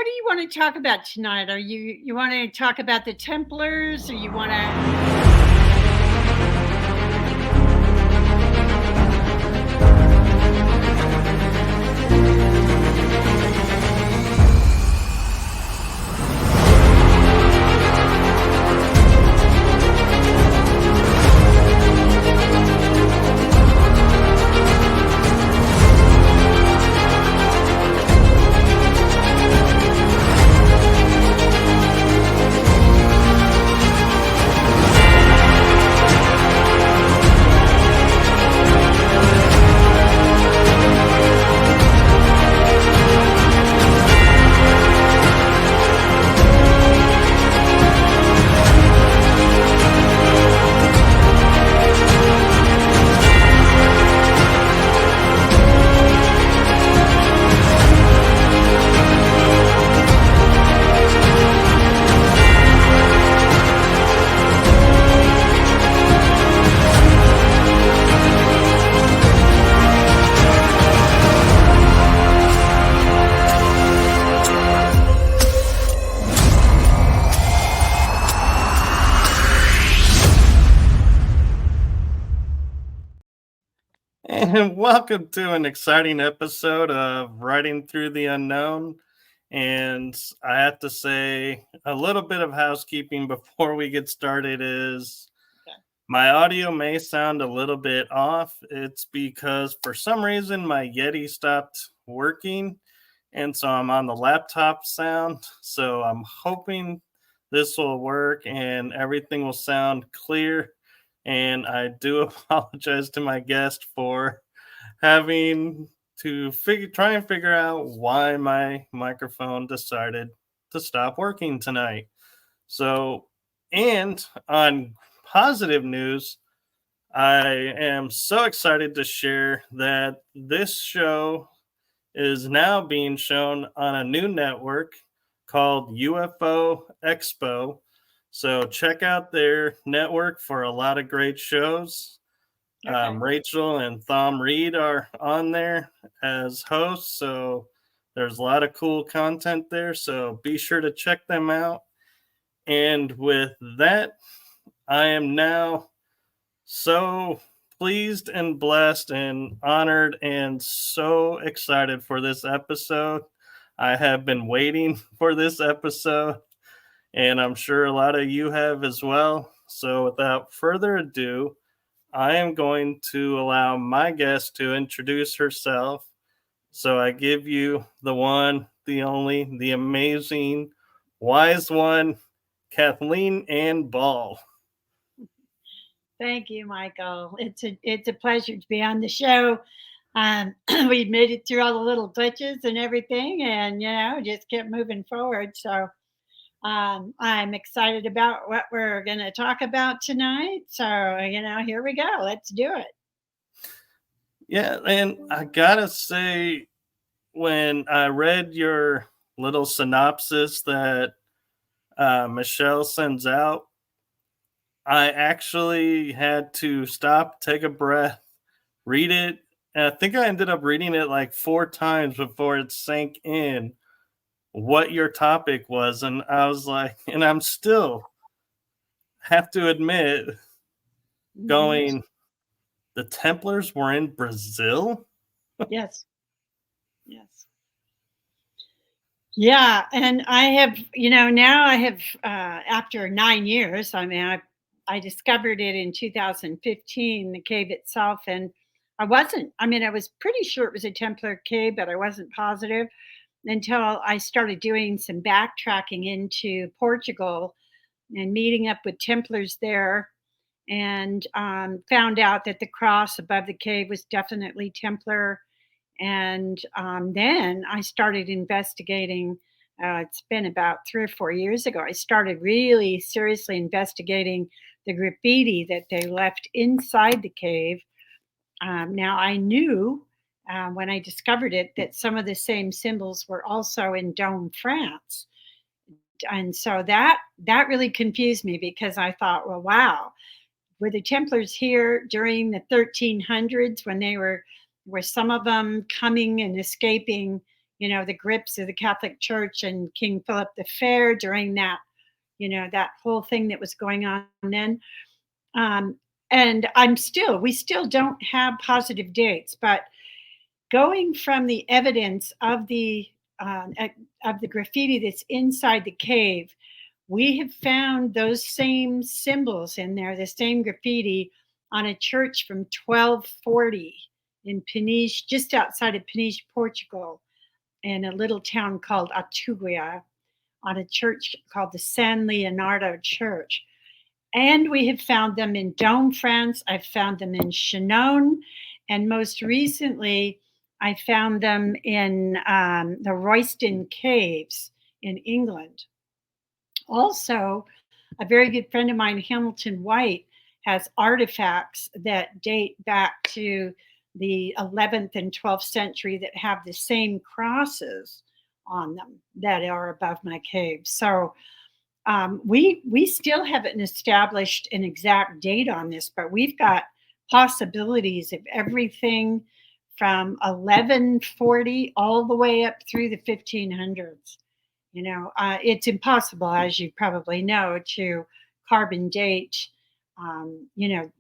what do you want to talk about tonight? Are you want to talk about the Templars, or you want to? And welcome to an exciting episode of Writing Through the Unknown. And I have to say, a little bit of housekeeping before we get started is my audio may sound a little bit off. It's because for some reason my Yeti stopped working. And so I'm on the laptop sound. So I'm hoping this will work and everything will sound clear. And I do apologize to my guest for having to try and figure out why my microphone decided to stop working tonight. So, and on positive news, I am so excited to share that this show is now being shown on a new network called UFO Expo. So check out their network for a lot of great shows. Okay. Rachel and Thom Reed are on there as hosts. So there's a lot of cool content there. So be sure to check them out. And with that, I am now so pleased and blessed and honored and so excited for this episode. I have been waiting for this episode, and I'm sure a lot of you have as well. So without further ado, I am going to allow my guest to introduce herself. So I give you the one, the only, the amazing, wise one, Kathleen Anne Ball. Thank you, Michael. It's a pleasure to be on the show. We made it through all the little glitches and everything, and just kept moving forward. So I'm excited about what we're going to talk about tonight. So here we go. Let's do it. Yeah, and I gotta say, when I read your little synopsis that Michelle sends out, I actually had to stop, take a breath, read it. And I think I ended up reading it like 4 times before it sank in what your topic was. And I was like, and I'm still have to admit, going, the Templars were in Brazil? Yes. Yeah, and I have, now I have, after 9 years, I discovered it in 2015, the cave itself, and I was pretty sure it was a Templar cave, but I wasn't positive until I started doing some backtracking into Portugal and meeting up with Templars there, and found out that the cross above the cave was definitely Templar. And then I started investigating. It's been about 3 or 4 years ago. I started really seriously investigating the graffiti that they left inside the cave. Now, I knew when I discovered it that some of the same symbols were also in Dome, France. And so that really confused me, because I thought, well, wow, were the Templars here during the 1300s when they were some of them coming and escaping, the grips of the Catholic Church and King Philip the Fair during that, that whole thing that was going on then. And we still don't have positive dates, but going from the evidence of the graffiti that's inside the cave, we have found those same symbols in there, the same graffiti on a church from 1240 in Peniche, just outside of Peniche, Portugal, in a little town called Atuguia, on a church called the San Leonardo Church. And we have found them in Dome, France. I've found them in Chinon. And most recently, I found them in the Royston Caves in England. Also, a very good friend of mine, Hamilton White, has artifacts that date back to the 11th and 12th century that have the same crosses on them that are above my cave. So we still haven't established an exact date on this, but we've got possibilities of everything from 1140 all the way up through the 1500s. It's impossible, as you probably know, to carbon date,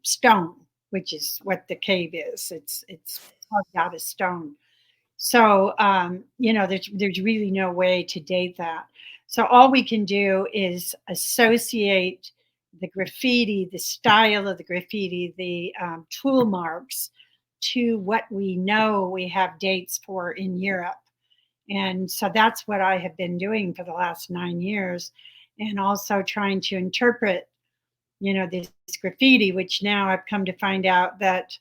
stone, which is what the cave is. It's carved out of stone. So, there's really no way to date that. So all we can do is associate the graffiti, the style of the graffiti, the tool marks to what we know we have dates for in Europe. And so that's what I have been doing for the last 9 years, and also trying to interpret, this graffiti, which now I've come to find out that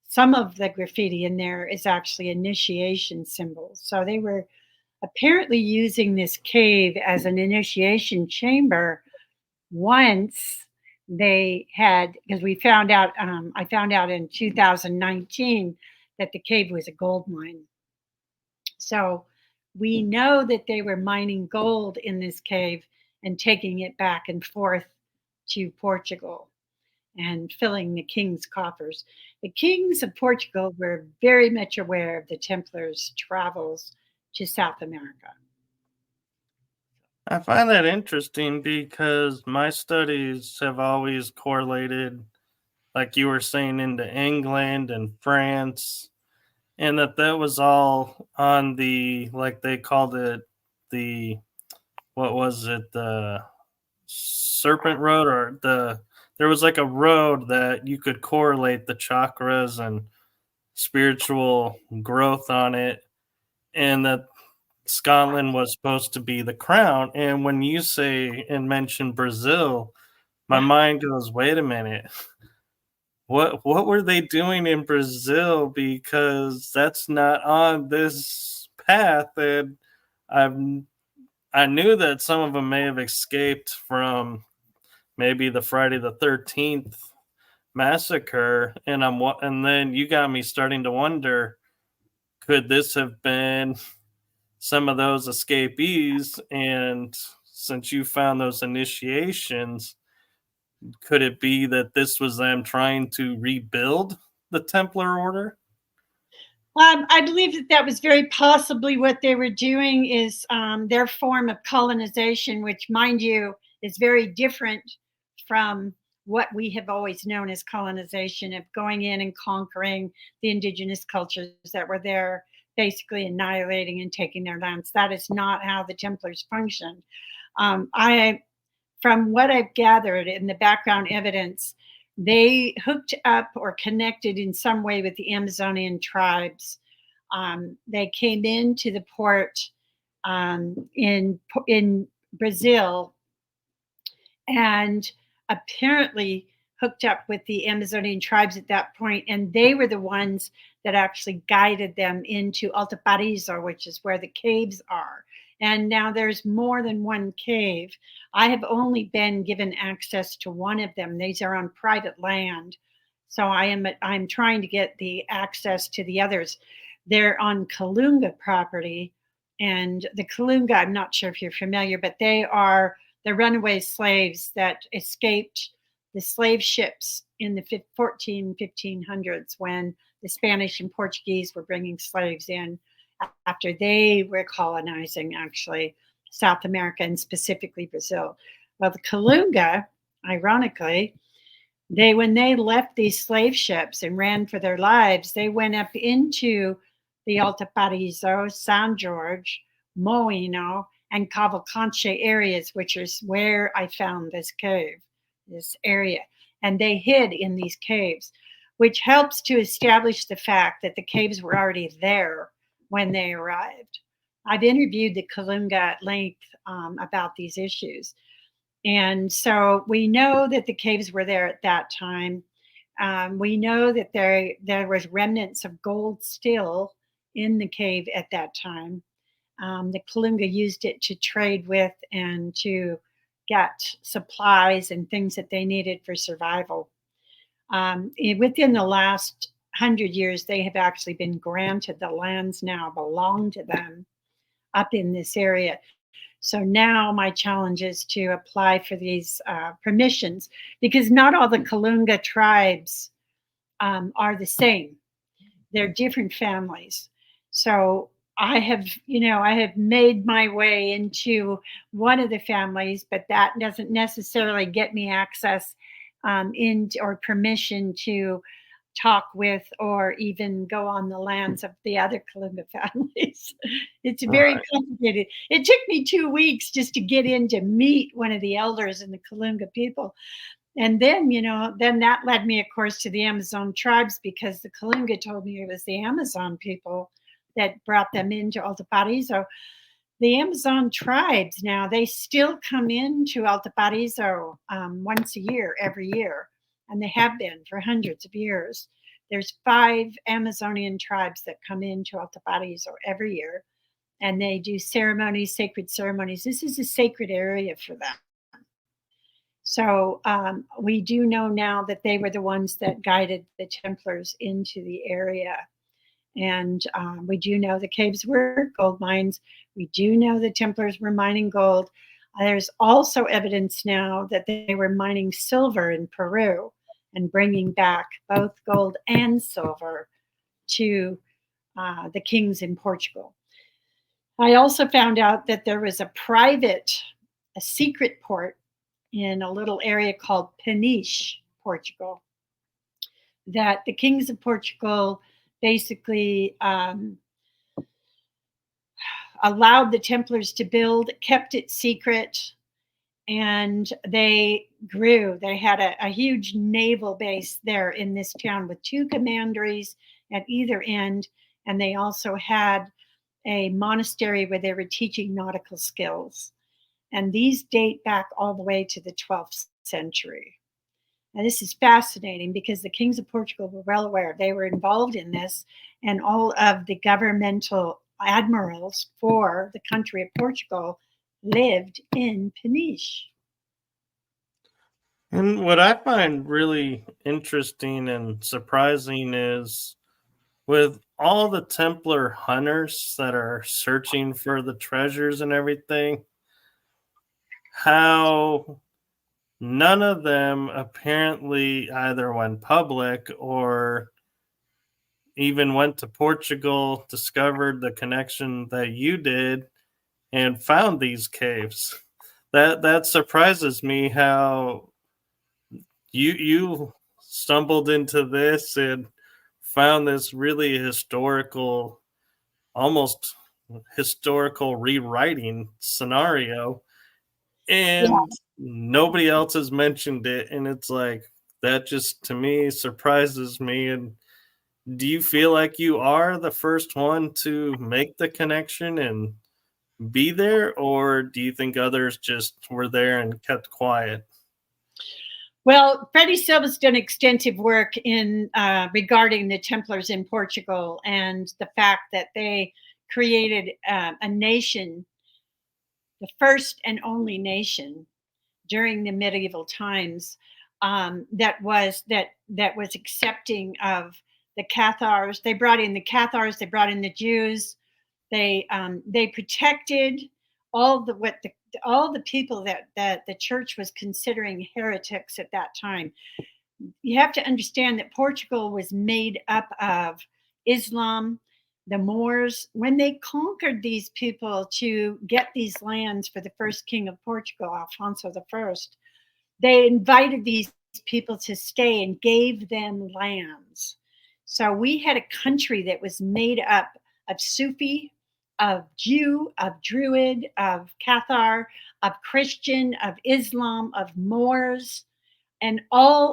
some of the graffiti in there is actually initiation symbols. So they were apparently using this cave as an initiation chamber once they had, because we found out, I found out in 2019 that the cave was a gold mine. So we know that they were mining gold in this cave and taking it back and forth to Portugal and filling the king's coffers. The kings of Portugal were very much aware of the Templars' travels to South America. I find that interesting because my studies have always correlated, like you were saying, into England and France, and that was all on the, like they called it, the, what was it, the serpent road, or there was like a road that you could correlate the chakras and spiritual growth on it, and that Scotland was supposed to be the crown. And when you say and mention Brazil, my mind goes, wait a minute, what were they doing in Brazil? Because that's not on this path. And I knew that some of them may have escaped from maybe the Friday the 13th massacre, and then you got me starting to wonder, could this have been some of those escapees? And since you found those initiations, could it be that this was them trying to rebuild the Templar Order? I believe that was very possibly what they were doing, is their form of colonization, which, mind you, is very different from what we have always known as colonization, of going in and conquering the indigenous cultures that were there, basically annihilating and taking their lands. That is not how the Templars functioned. From what I've gathered in the background evidence, they hooked up or connected in some way with the Amazonian tribes. They came into the port in Brazil, and apparently hooked up with the Amazonian tribes at that point, and they were the ones that actually guided them into Alto Paraiso, which is where the caves are. And now there's more than one cave. I have only been given access to one of them. These are on private land. So I'm trying to get the access to the others. They're on Kalunga property. And the Kalunga, I'm not sure if you're familiar, but they are the runaway slaves that escaped the slave ships in the 1500s when the Spanish and Portuguese were bringing slaves in. after they were colonizing, actually, South America and specifically Brazil. Well, the Kalunga, ironically, when they left these slave ships and ran for their lives, they went up into the Alto Paraiso, San Jorge, Moino, and Cavalcanche areas, which is where I found this cave, this area. And they hid in these caves, which helps to establish the fact that the caves were already there when they arrived. I've interviewed the Kalunga at length about these issues. And so we know that the caves were there at that time. We know that there was remnants of gold still in the cave at that time. The Kalunga used it to trade with and to get supplies and things that they needed for survival. Within the last 100 years, they have actually been granted the lands now belong to them up in this area. So now my challenge is to apply for these permissions, because not all the Kalunga tribes are the same. They're different families. So I have made my way into one of the families, but that doesn't necessarily get me access or permission to talk with or even go on the lands of the other Kalunga families. It's very complicated. It took me 2 weeks just to get in to meet one of the elders in the Kalunga people. And then, then that led me, of course, to the Amazon tribes, because the Kalunga told me it was the Amazon people that brought them into Alto Paraiso. The Amazon tribes now, they still come into Alto Paraiso once a year, every year. And they have been for hundreds of years. There's 5 Amazonian tribes that come into Alto Paraiso every year, and they do ceremonies, sacred ceremonies. This is a sacred area for them. So we do know now that they were the ones that guided the Templars into the area. And we do know the caves were gold mines. We do know the Templars were mining gold. There's also evidence now that they were mining silver in Peru and bringing back both gold and silver to the kings in Portugal. I also found out that there was a secret port in a little area called Peniche, Portugal, that the kings of Portugal basically allowed the Templars to build, kept it secret, and they grew. They had a huge naval base there in this town with 2 commanderies at either end, and they also had a monastery where they were teaching nautical skills. And these date back all the way to the 12th century. Now, this is fascinating because the kings of Portugal were well aware. They were involved in this, and all of the governmental admirals for the country of Portugal lived in Peniche. And what I find really interesting and surprising is, with all the Templar hunters that are searching for the treasures and everything, how none of them apparently either went public or even went to Portugal, discovered the connection that you did, and found these caves. That surprises me, how you stumbled into this and found this really historical, almost historical rewriting scenario, and nobody else has mentioned it. And it's like, that just, to me, surprises me. And do you feel like you are the first one to make the connection and be there, or do you think others just were there and kept quiet? Well, Freddie Silva's done extensive work in regarding the Templars in Portugal and the fact that they created a nation, the first and only nation during the medieval times, that was accepting of the Cathars. They brought in the Cathars. They brought in the Jews. They protected all the people that the church was considering heretics at that time. You have to understand that Portugal was made up of Islam, the Moors, when they conquered these people to get these lands for the first king of Portugal, Alfonso I, they invited these people to stay and gave them lands. So we had a country that was made up of Sufi, of Jew, of Druid, of Cathar, of Christian, of Islam, of Moors, and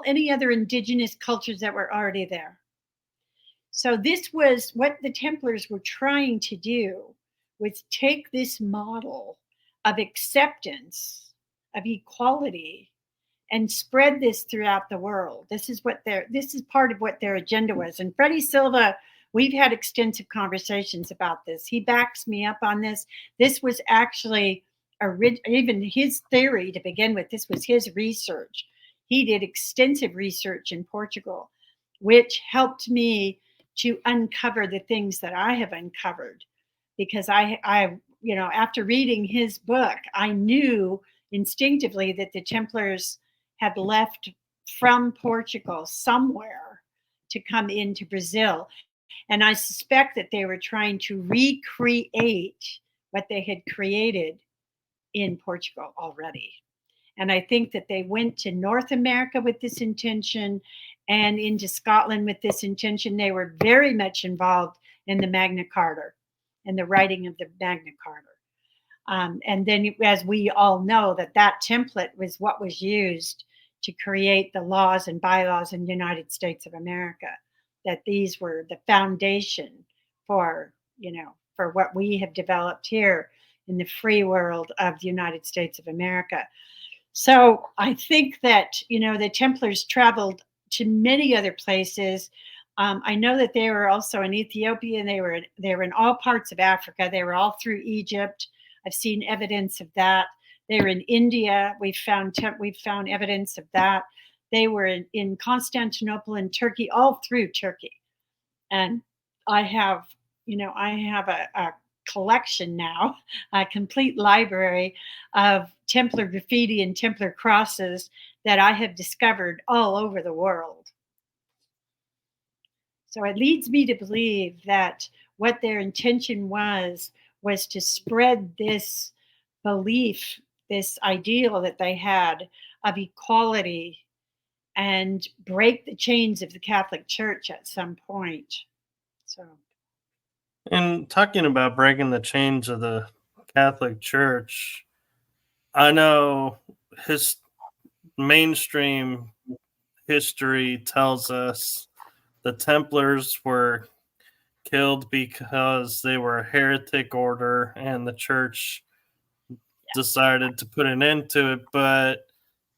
any other indigenous cultures that were already there. So this was what the Templars were trying to do, was take this model of acceptance, of equality, and spread this throughout the world. This is part of what their agenda was. And Freddie Silva, we've had extensive conversations about this. He backs me up on this. This was actually even his theory to begin with. This was his research. He did extensive research in Portugal, which helped me to uncover the things that I have uncovered, because I after reading his book, I knew instinctively that the Templars had left from Portugal somewhere to come into Brazil. And I suspect that they were trying to recreate what they had created in Portugal already. And I think that they went to North America with this intention and into Scotland with this intention. They were very much involved in the Magna Carta and the writing of the Magna Carta. And then, as we all know, that template was what was used to create the laws and bylaws in the United States of America, that these were the foundation for what we have developed here in the free world of the United States of America. So I think that, the Templars traveled to many other places. I know that they were also in Ethiopia, and they were in all parts of Africa. They were all through Egypt. I've seen evidence of that. They were in India. We've found evidence of that. They were in Constantinople and Turkey, all through Turkey. And I have a collection now, a complete library of Templar graffiti and Templar crosses that I have discovered all over the world. So it leads me to believe that what their intention was to spread this belief, this ideal that they had of equality, and break the chains of the Catholic Church at some point. So, and talking about breaking the chains of the Catholic Church, I know his mainstream history tells us the Templars were killed because they were a heretic order and the church decided to put an end to it. But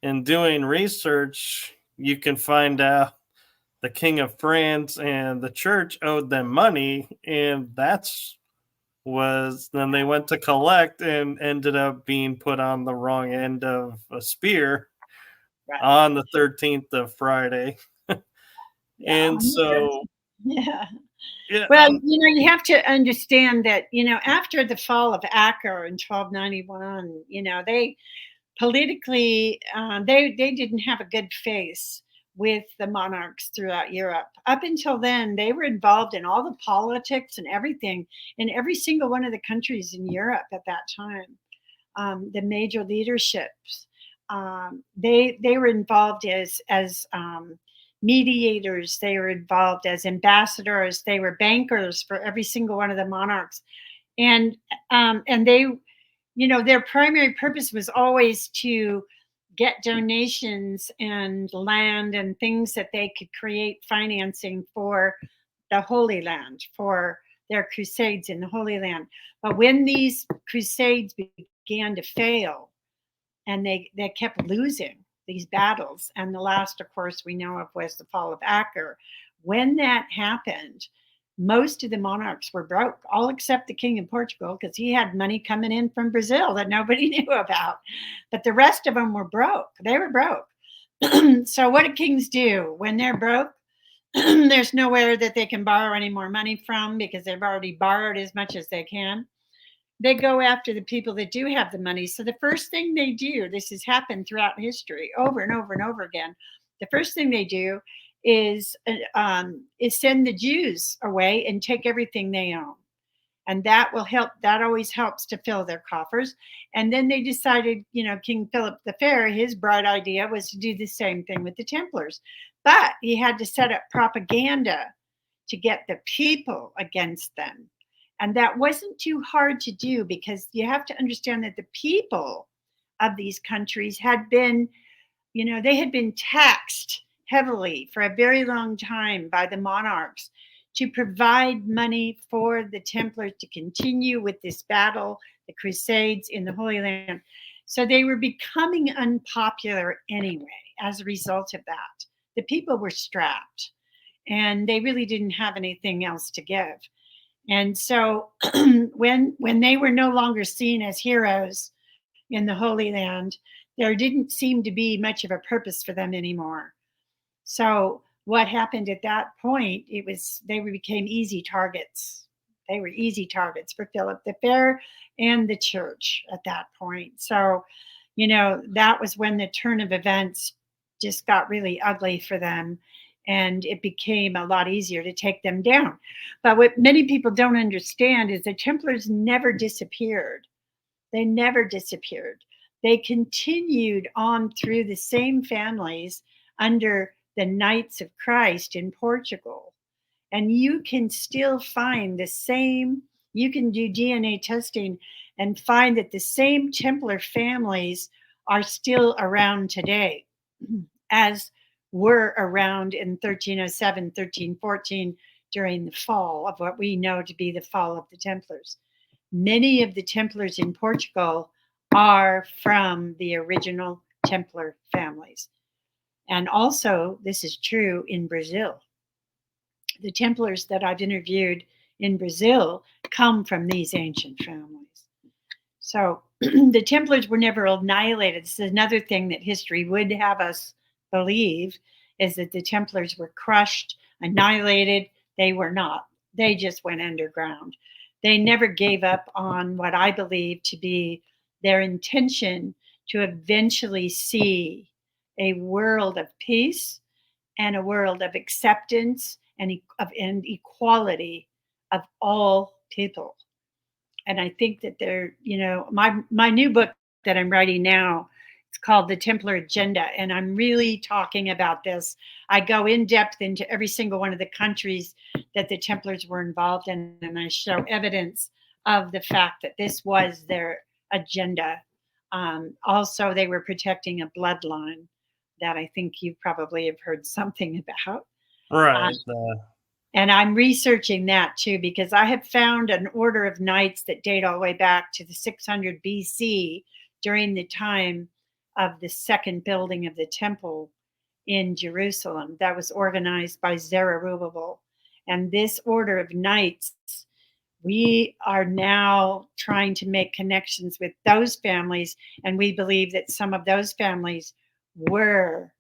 in doing research, you can find out the King of France and the church owed them money, and then they went to collect and ended up being put on the wrong end of a spear on the 13th of Friday. And so, yeah. Well, you have to understand that, after the fall of Acre in 1291, they politically, they didn't have a good face with the monarchs throughout Europe. Up until then, they were involved in all the politics and everything in every single one of the countries in Europe at that time. The major leaderships, they were involved as mediators. They were involved as ambassadors. They were bankers for every single one of the monarchs, and they, their primary purpose was always to get donations and land and things that they could create financing for the Holy Land, for their crusades in the Holy Land. But when these crusades began to fail and they kept losing these battles, and the last, of course, we know of was the fall of Acre. When that happened, most of the monarchs were broke, all except the King of Portugal, because he had money coming in from Brazil that nobody knew about. But the rest of them were broke. They were broke. So what do kings do when they're broke? There's nowhere that they can borrow any more money from because they've already borrowed as much as they can. They go after the people that do have the money. So the first thing they do, this has happened throughout history over and over and over again. The first thing they do is send the Jews away and take everything they own. And that will help. That always helps to fill their coffers. And then they decided, King Philip the Fair, his bright idea was to do the same thing with the Templars. But he had to set up propaganda to get the people against them. And that wasn't too hard to do, because you have to understand that the people of these countries had been, they had been taxed heavily for a very long time by the monarchs to provide money for the Templars to continue with this battle, the Crusades in the Holy Land. So they were becoming unpopular anyway as a result of that. The people were strapped and they really didn't have anything else to give. And so when they were no longer seen as heroes in the Holy Land, there didn't seem to be much of a purpose for them anymore. So what happened at that point, they became easy targets. They were easy targets for Philip the Fair and the church at that point. So, that was when the turn of events just got really ugly for them, and it became a lot easier to take them down. But what many people don't understand is the Templars never disappeared. They never disappeared. They continued on through the same families under the Knights of Christ in Portugal. And you can still find the same, you can do DNA testing and find that the same Templar families are still around today, as were around in 1307, 1314, during the fall of what we know to be the fall of the Templars. Many of the Templars in Portugal are from the original Templar families. And also, this is true in Brazil. The Templars that I've interviewed in Brazil come from these ancient families. So the Templars were never annihilated. This is another thing that history would have us believe, is that the Templars were crushed, annihilated. They were not. They just went underground. They never gave up on what I believe to be their intention to eventually see a world of peace and a world of acceptance and equality of all people. And I think that my new book that I'm writing now, it's called The Templar Agenda, and I'm really talking about this. I go in depth into every single one of the countries that the Templars were involved in, and I show evidence of the fact that this was their agenda. Also, they were protecting a bloodline that I think you probably have heard something about. Right. And I'm researching that too, because I have found an order of knights that date all the way back to the 600 BC, during the time of the second building of the temple in Jerusalem, that was organized by Zerubbabel. And this order of knights, we are now trying to make connections with those families, and we believe that some of those families were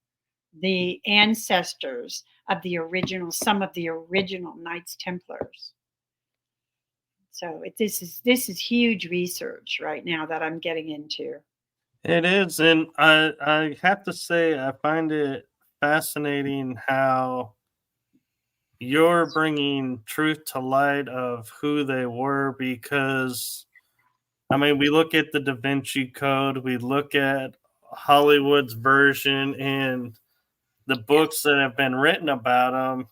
the ancestors of some of the original Knights Templars. So this is huge research right now that I'm getting into. It is, and I have to say I find it fascinating how you're bringing truth to light of who they were, because I mean, we look at the Da Vinci Code, we look at Hollywood's version and the books that have been written about them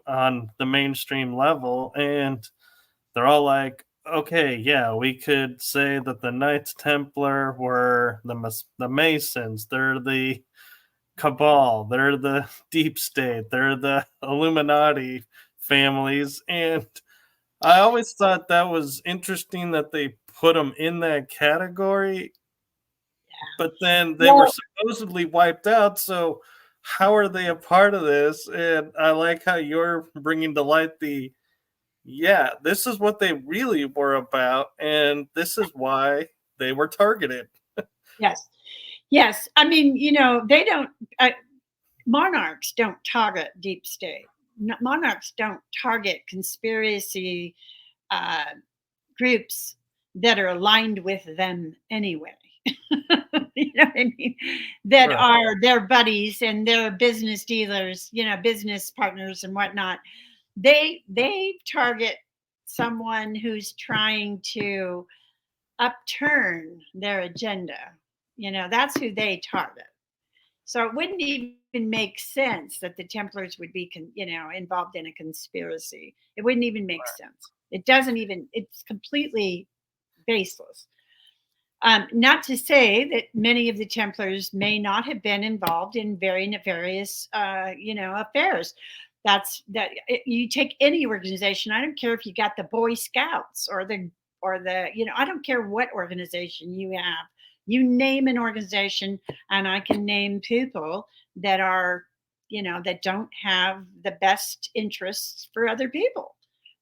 on the mainstream level, and they're all like, okay, yeah, we could say that the Knights Templar were the Masons, they're the Cabal, they're the Deep State, they're the Illuminati families, and I always thought that was interesting that they put them in that category, but then they were supposedly wiped out, so how are they a part of this? And I like how you're bringing to light this is what they really were about, and this is why they were targeted. Yes. I mean, they don't, monarchs don't target deep state. Monarchs don't target conspiracy groups that are aligned with them anyway. know what I mean, that Right. are their buddies and their business dealers, business partners and whatnot. They target someone who's trying to upturn their agenda. That's who they target. So it wouldn't even make sense that the Templars would be, involved in a conspiracy. It wouldn't even make sense. It doesn't even. It's completely baseless. Not to say that many of the Templars may not have been involved in very nefarious, affairs. You take any organization. I don't care if you got the Boy Scouts or I don't care what organization you have. You name an organization, and I can name people that are, that don't have the best interests for other people.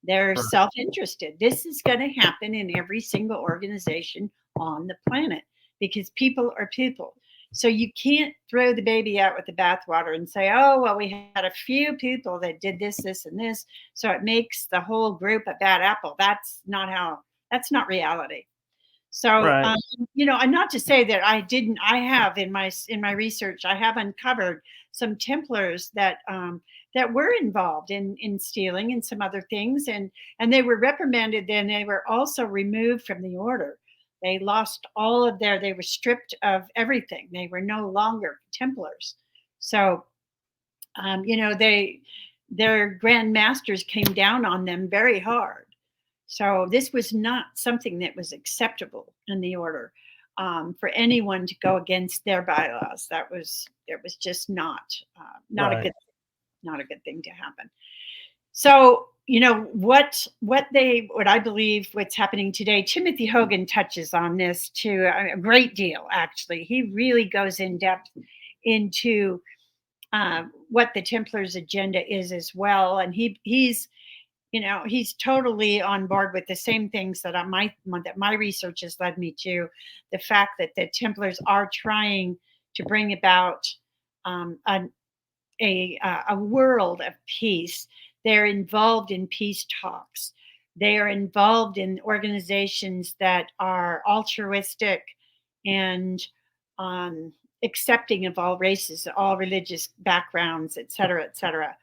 They're self-interested. This is going to happen in every single organization on the planet because people are people. So you can't throw the baby out with the bathwater and say, oh, well, we had a few people that did this, this, and this, so it makes the whole group a bad apple. That's not reality. So, Right. and not to say that I have in my research, I have uncovered some Templars that were involved in stealing and some other things, and they were reprimanded. Then they were also removed from the order. They lost they were stripped of everything. They were no longer Templars. So, their grand masters came down on them very hard. So this was not something that was acceptable in the order, for anyone to go against their bylaws. It was just not Right. a good thing to happen. So what I believe what's happening today. Timothy Hogan touches on this too a great deal. Actually, he really goes in depth into what the Templars' agenda is as well, and he's totally on board with the same things that my research has led me to. The fact that the Templars are trying to bring about a world of peace. They're involved in peace talks. They are involved in organizations that are altruistic and accepting of all races, all religious backgrounds, et cetera, et cetera.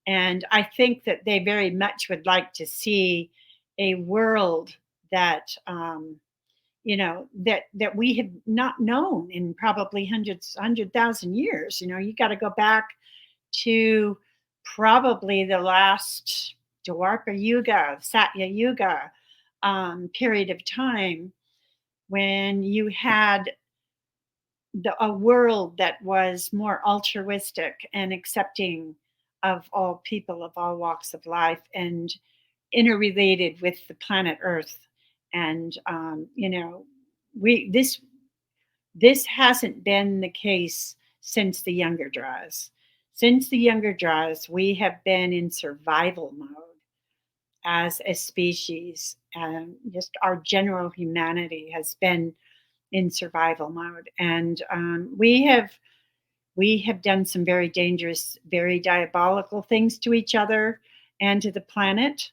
And I think that they very much would like to see a world that, that we have not known in probably 100,000 years. You got to go back to probably the last Dwapara Yuga, Satya Yuga period of time when you had a world that was more altruistic and accepting of all people of all walks of life and interrelated with the planet Earth. And this hasn't been the case since the Younger Dryas. Since the Younger Dryas, we have been in survival mode as a species, and just our general humanity has been in survival mode. And we have done some very dangerous, very diabolical things to each other and to the planet.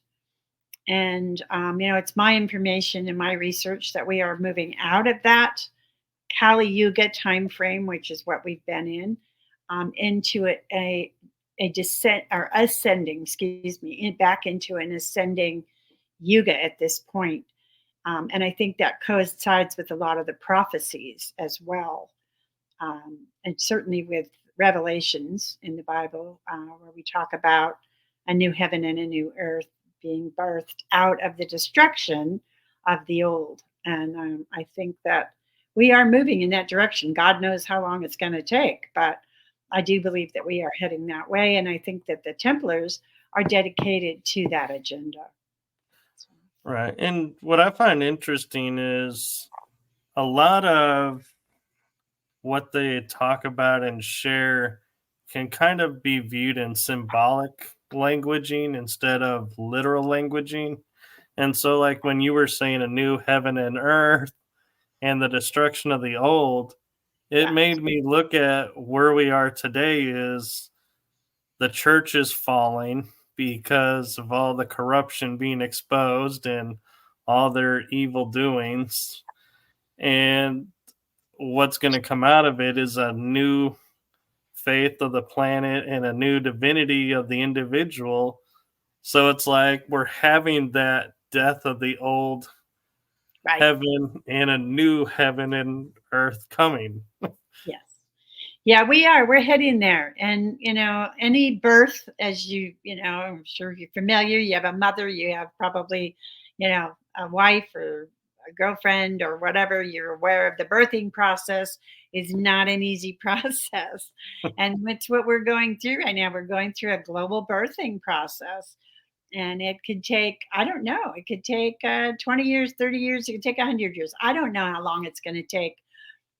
And it's my information and my research that we are moving out of that Kali Yuga time frame, which is what we've been in, into a descent or ascending, back into an ascending yuga at this point. And I think that coincides with a lot of the prophecies as well. And certainly with Revelations in the Bible, where we talk about a new heaven and a new earth being birthed out of the destruction of the old. And I think that we are moving in that direction. God knows how long it's going to take, but I do believe that we are heading that way. And I think that the Templars are dedicated to that agenda. Right. And what I find interesting is a lot of what they talk about and share can kind of be viewed in symbolic languaging instead of literal languaging. And so, like when you were saying a new heaven and earth and the destruction of the old, it made me look at where we are today is the church is falling because of all the corruption being exposed and all their evil doings. And what's going to come out of it is a new faith of the planet and a new divinity of the individual. So it's like we're having that death of the old Right. heaven and a new heaven and earth coming. Yes. Yeah, we are. We're heading there. And, any birth, as I'm sure you're familiar, you have a mother, you have probably, a wife or a girlfriend or whatever, you're aware of the birthing process is not an easy process. And it's what we're going through right now. We're going through a global birthing process. And it could take, I don't know, it could take 20 years, 30 years, it could take 100 years. I don't know how long it's going to take.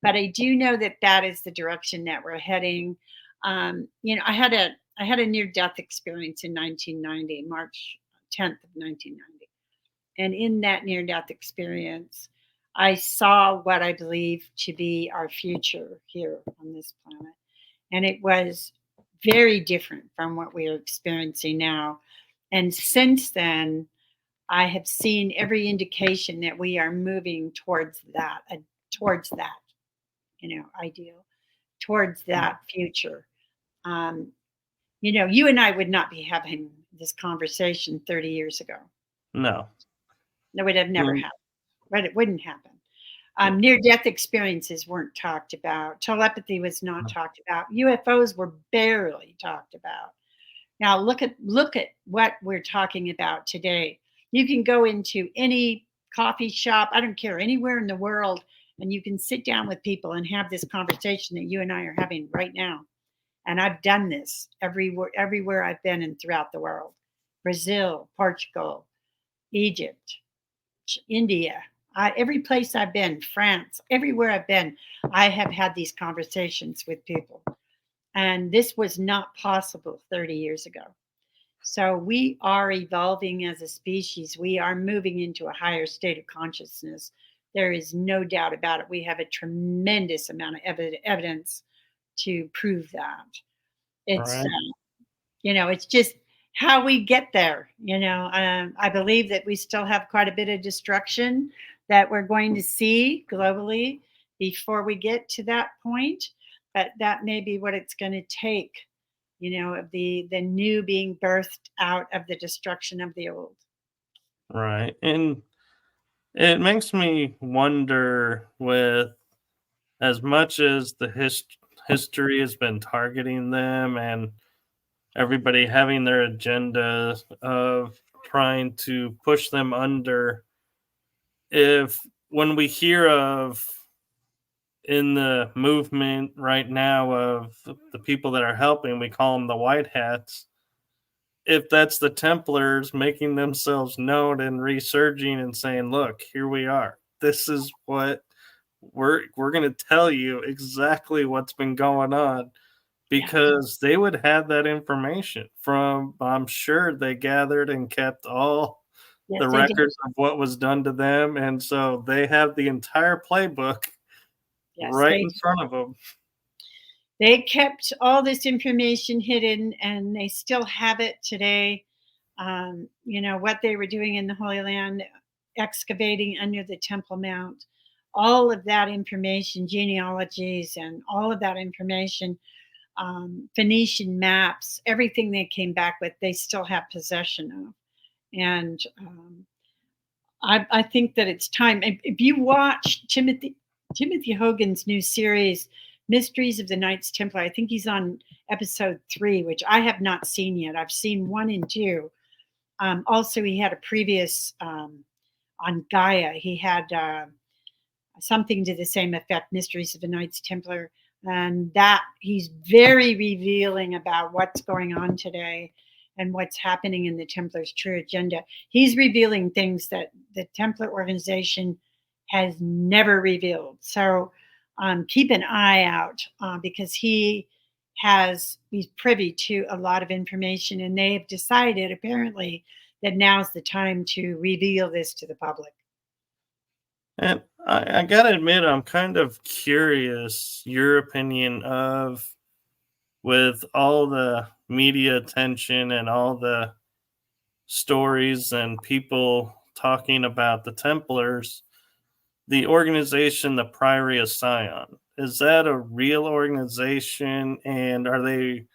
But I do know that that is the direction that we're heading. I had a near death experience in 1990, March 10th of 1990, and in that near death experience, I saw what I believe to be our future here on this planet, and it was very different from what we are experiencing now. And since then, I have seen every indication that we are moving towards that, ideal, towards that future. Um, you and I would not be having this conversation 30 years ago. No. That would have never Mm. happened. Right? It wouldn't happen. Yeah. Near-death experiences weren't talked about. Telepathy was not talked about. UFOs were barely talked about. Now look at what we're talking about today. You can go into any coffee shop, I don't care, anywhere in the world, and you can sit down with people and have this conversation that you and I are having right now. And I've done this everywhere I've been and throughout the world. Brazil, Portugal, Egypt, India, every place I've been, France, everywhere I've been, I have had these conversations with people. And this was not possible 30 years ago. So we are evolving as a species. We are moving into a higher state of consciousness. There is no doubt about it. We have a tremendous amount of evidence to prove that. It's, Right. it's just how we get there. I believe that we still have quite a bit of destruction that we're going to see globally before we get to that point. But that may be what it's going to take, of the new being birthed out of the destruction of the old. Right. And it makes me wonder, with as much as the history has been targeting them and everybody having their agenda of trying to push them under, if when we hear of in the movement right now of the people that are helping, we call them the white hats. If that's the Templars making themselves known and resurging and saying, "Look, here we are. This is what we're going to tell you exactly what's been going on," because they would have that information from, I'm sure they gathered and kept all Yes, the they did. records of what was done to them, and so they have the entire playbook Yes, right they in front of them. they kept all this information hidden, and they still have it today. What they were doing in the Holy Land, excavating under the Temple Mount, all of that information, genealogies, and all of that information, Phoenician maps, everything they came back with, they still have possession of. And I think that it's time. If you watch Timothy Hogan's new series, Mysteries of the Knights Templar, I think he's on episode 3, which I have not seen yet. I've seen 1 and 2. Also, he had a previous on Gaia. He had something to the same effect, Mysteries of the Knights Templar, and that he's very revealing about what's going on today and what's happening in the Templars' true agenda. He's revealing things that the Templar organization has never revealed. So keep an eye out because he's privy to a lot of information, and they have decided apparently that now's the time to reveal this to the public. And I gotta admit, I'm kind of curious your opinion of, with all the media attention and all the stories and people talking about the Templars, the organization, the Priory of Sion. Is that a real organization, and are they?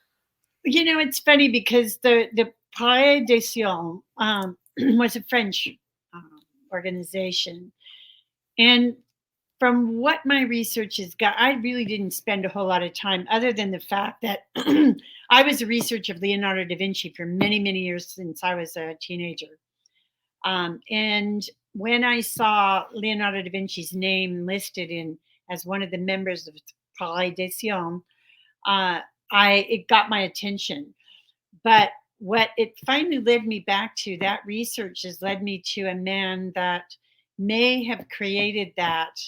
It's funny because the Priory de Sion was a French organization, and from what my research has got, I really didn't spend a whole lot of time, other than the fact that I was a researcher of Leonardo da Vinci for many, many years since I was a teenager. And when I saw Leonardo da Vinci's name listed in as one of the members of Priory de Sion, it got my attention. But what it finally led me back to, that research has led me to a man that may have created that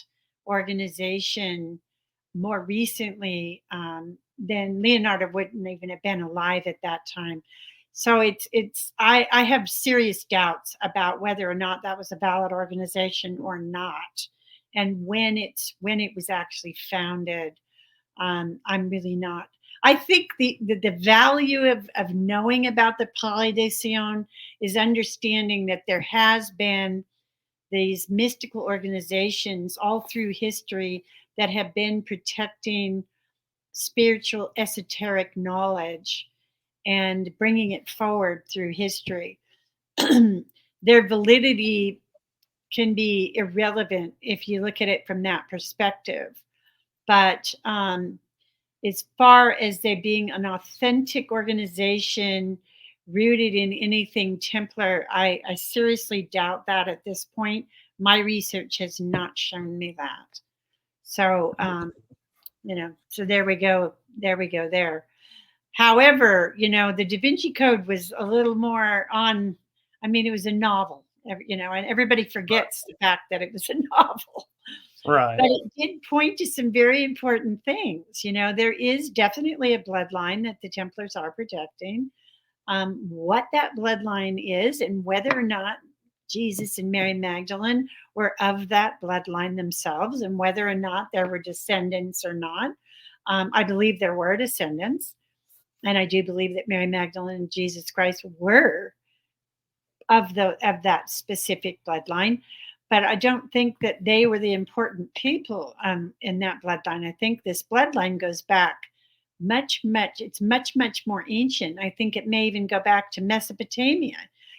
organization more recently than Leonardo wouldn't even have been alive at that time. So I have serious doubts about whether or not that was a valid organization or not, and when it was actually founded. I'm really not. I think the value of knowing about the Priory de Sion is understanding that there has been these mystical organizations all through history that have been protecting spiritual esoteric knowledge and bringing it forward through history. Their validity can be irrelevant if you look at it from that perspective. But as far as they being an authentic organization rooted in anything Templar, I seriously doubt that at this point. My research has not shown me that. So, so there we go. There we go there. However, the Da Vinci Code was a little more on, it was a novel, and everybody forgets the fact that it was a novel. Right. But it did point to some very important things. There is definitely a bloodline that the Templars are protecting. What that bloodline is and whether or not Jesus and Mary Magdalene were of that bloodline themselves, and whether or not there were descendants or not. I believe there were descendants. And I do believe that Mary Magdalene and Jesus Christ were of that specific bloodline. But I don't think that they were the important people in that bloodline. I think this bloodline goes back it's much more ancient. I think it may even go back to Mesopotamia.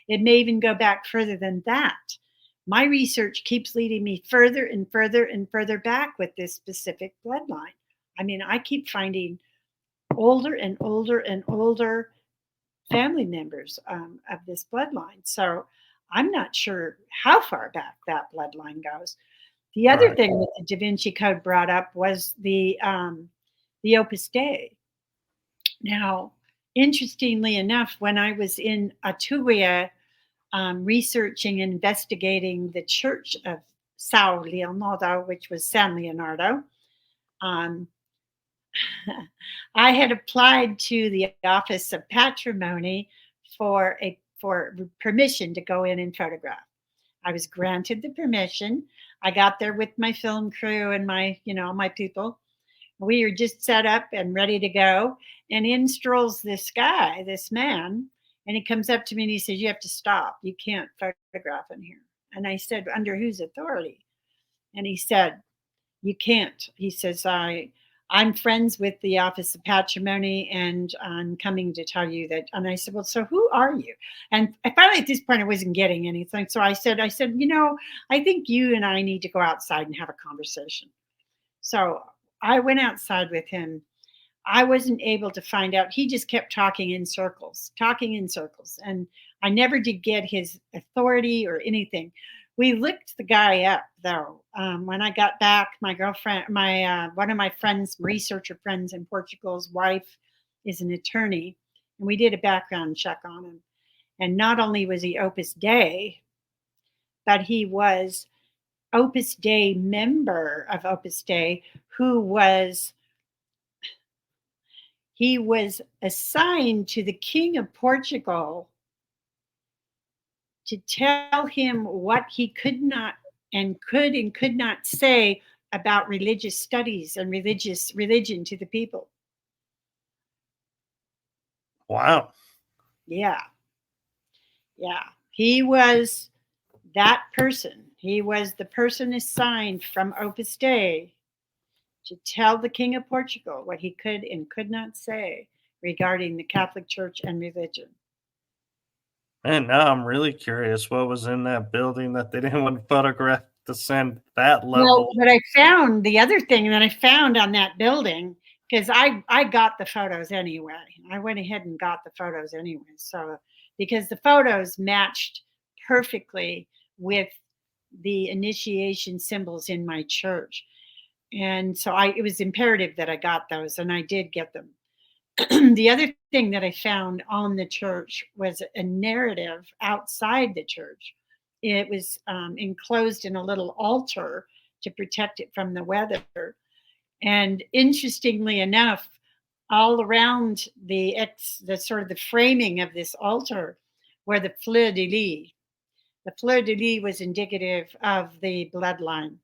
It may even go back further than that. My research keeps leading me further and further and further back with this specific bloodline. I keep finding older and older and older family members of this bloodline. So I'm not sure how far back that bloodline goes. The other thing that the Da Vinci Code brought up was the Opus Dei. Now, interestingly enough, when I was in Aturia researching and investigating the Church of Sao Leonardo, which was San Leonardo, I had applied to the Office of Patrimony for permission to go in and photograph. I was granted the permission. I got there with my film crew and my people. We were just set up and ready to go. And in strolls this guy, this man, and he comes up to me and he says, "You have to stop. You can't photograph in here." And I said, "Under whose authority?" And he said, "You can't." He says, I'm friends with the Office of Patrimony, and I'm coming to tell you that." And I said, "Well, so who are you?" And I finally, at this point, I wasn't getting anything. So I said, I think you and I need to go outside and have a conversation. So I went outside with him. I wasn't able to find out. He just kept talking in circles. And I never did get his authority or anything. We looked the guy up, though. When I got back, my girlfriend, one of my friends, researcher friends in Portugal's wife is an attorney, and we did a background check on him. And not only was he Opus Dei, but he was Opus Dei member of Opus Dei, he was assigned to the King of Portugal to tell him what he could and could not say about religious studies and religion to the people. Wow. Yeah. He was that person He was the person assigned from Opus Dei to tell the King of Portugal what he could and could not say regarding the Catholic Church and religion. And now I'm really curious what was in that building that they didn't want to photograph to send that Well, level. what I found, the other thing that I found on that building, because I got the photos anyway. I went ahead and got the photos anyway. So because the photos matched perfectly with the initiation symbols in my church. And so it was imperative that I got those, and I did get them. The other thing that I found on the church was a narrative outside the church. It was enclosed in a little altar to protect it from the weather. And interestingly enough, all around the sort of the framing of this altar were the fleur de lis. The fleur de lis was indicative of the bloodline.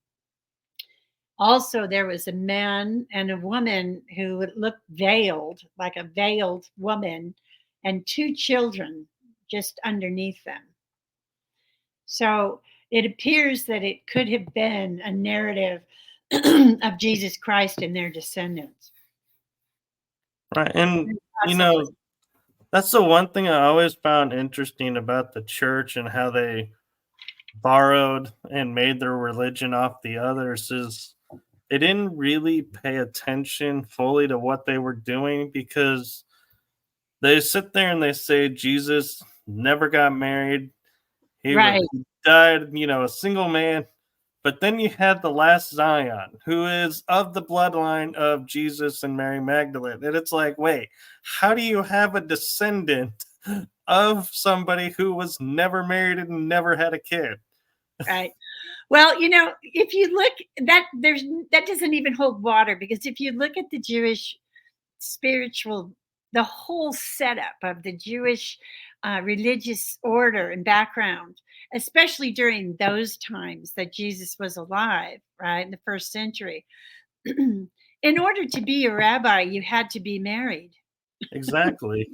Also, there was a man and a woman who looked veiled, like a veiled woman, and two children just underneath them. So it appears that it could have been a narrative of Jesus Christ and their descendants. Right. And, you know, that's the one thing I always found interesting about the church and how they borrowed and made their religion off the others is they didn't really pay attention fully to what they were doing, because they sit there and they say Jesus never got married. He Right. died, a single man. But then you had the last Zion, who is of the bloodline of Jesus and Mary Magdalene. And it's like, wait, how do you have a descendant of somebody who was never married and never had a kid? Right. Well, if you look, that doesn't even hold water, because if you look at the Jewish spiritual, the whole setup of the Jewish religious order and background, especially during those times that Jesus was alive, right, in the first century, in order to be a rabbi, you had to be married. Exactly.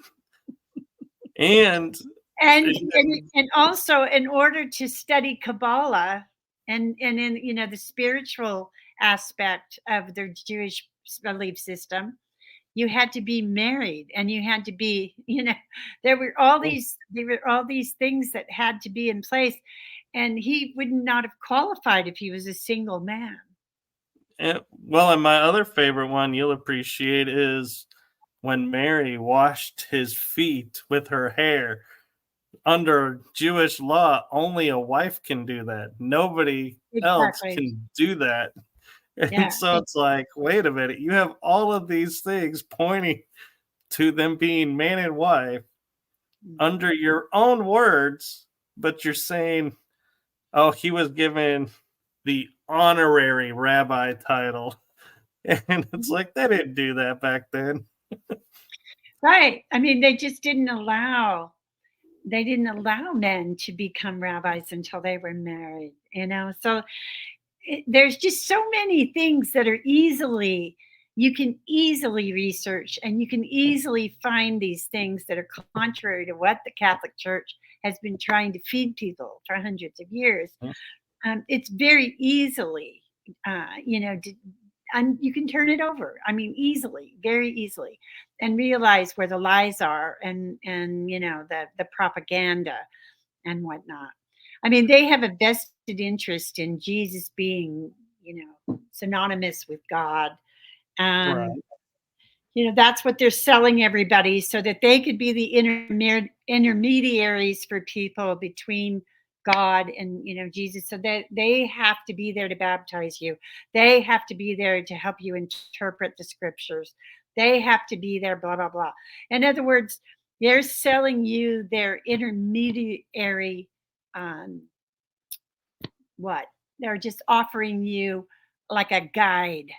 And And also, in order to study Kabbalah and in the spiritual aspect of their Jewish belief system, you had to be married, and you had to be, there were all these things that had to be in place, and he would not have qualified if he was a single man. and my other favorite one you'll appreciate is when Mary washed his feet with her hair. Under Jewish law, only a wife can do that. Nobody else Exactly. can do that. And Yeah. so it's like, wait a minute, you have all of these things pointing to them being man and wife under your own words, but you're saying, oh, he was given the honorary rabbi title. And it's like, they didn't do that back then. Right. I mean, they just didn't allow men to become rabbis until they were married, so there's just so many things that are you can easily research, and you can easily find these things that are contrary to what the Catholic Church has been trying to feed people for hundreds of years. It's very easily, and you can turn it over. I mean, easily, very easily, and realize where the lies are, and the propaganda and whatnot. I mean, they have a vested interest in Jesus being, synonymous with God. Right. That's what they're selling everybody, so that they could be the intermediaries for people between God and Jesus, so that they have to be there to baptize you. They have to be there to help you interpret the scriptures. They have to be there, blah blah blah. In other words, they're selling you their intermediary. What they're just offering you like a guide,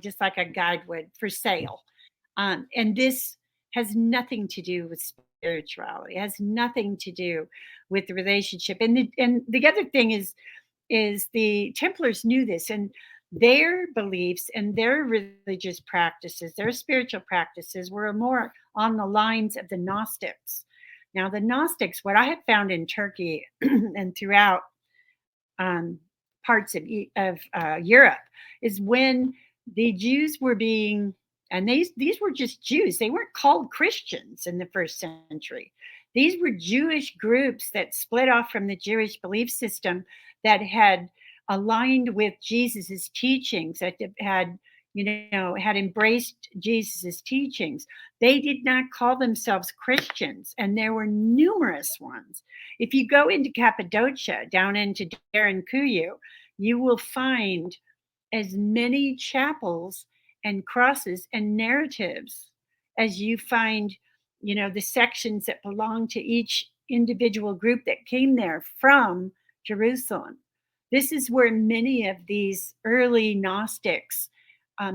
just like a guide would for sale. And this has nothing to do with spirituality. It has nothing to do with the relationship. And the other thing is the Templars knew this, and their beliefs and their religious practices, their spiritual practices, were more on the lines of the Gnostics. Now, the Gnostics, what I have found in Turkey and throughout parts of Europe, is when the Jews were being, and these were just Jews. They weren't called Christians in the first century. These were Jewish groups that split off from the Jewish belief system, that had aligned with Jesus's teachings, that had had embraced Jesus's teachings. They did not call themselves Christians, and there were numerous ones. If you go into Cappadocia, down into Derinkuyu, you will find as many chapels and crosses and narratives as you find, the sections that belong to each individual group that came there from Jerusalem. This is where many of these early Gnostics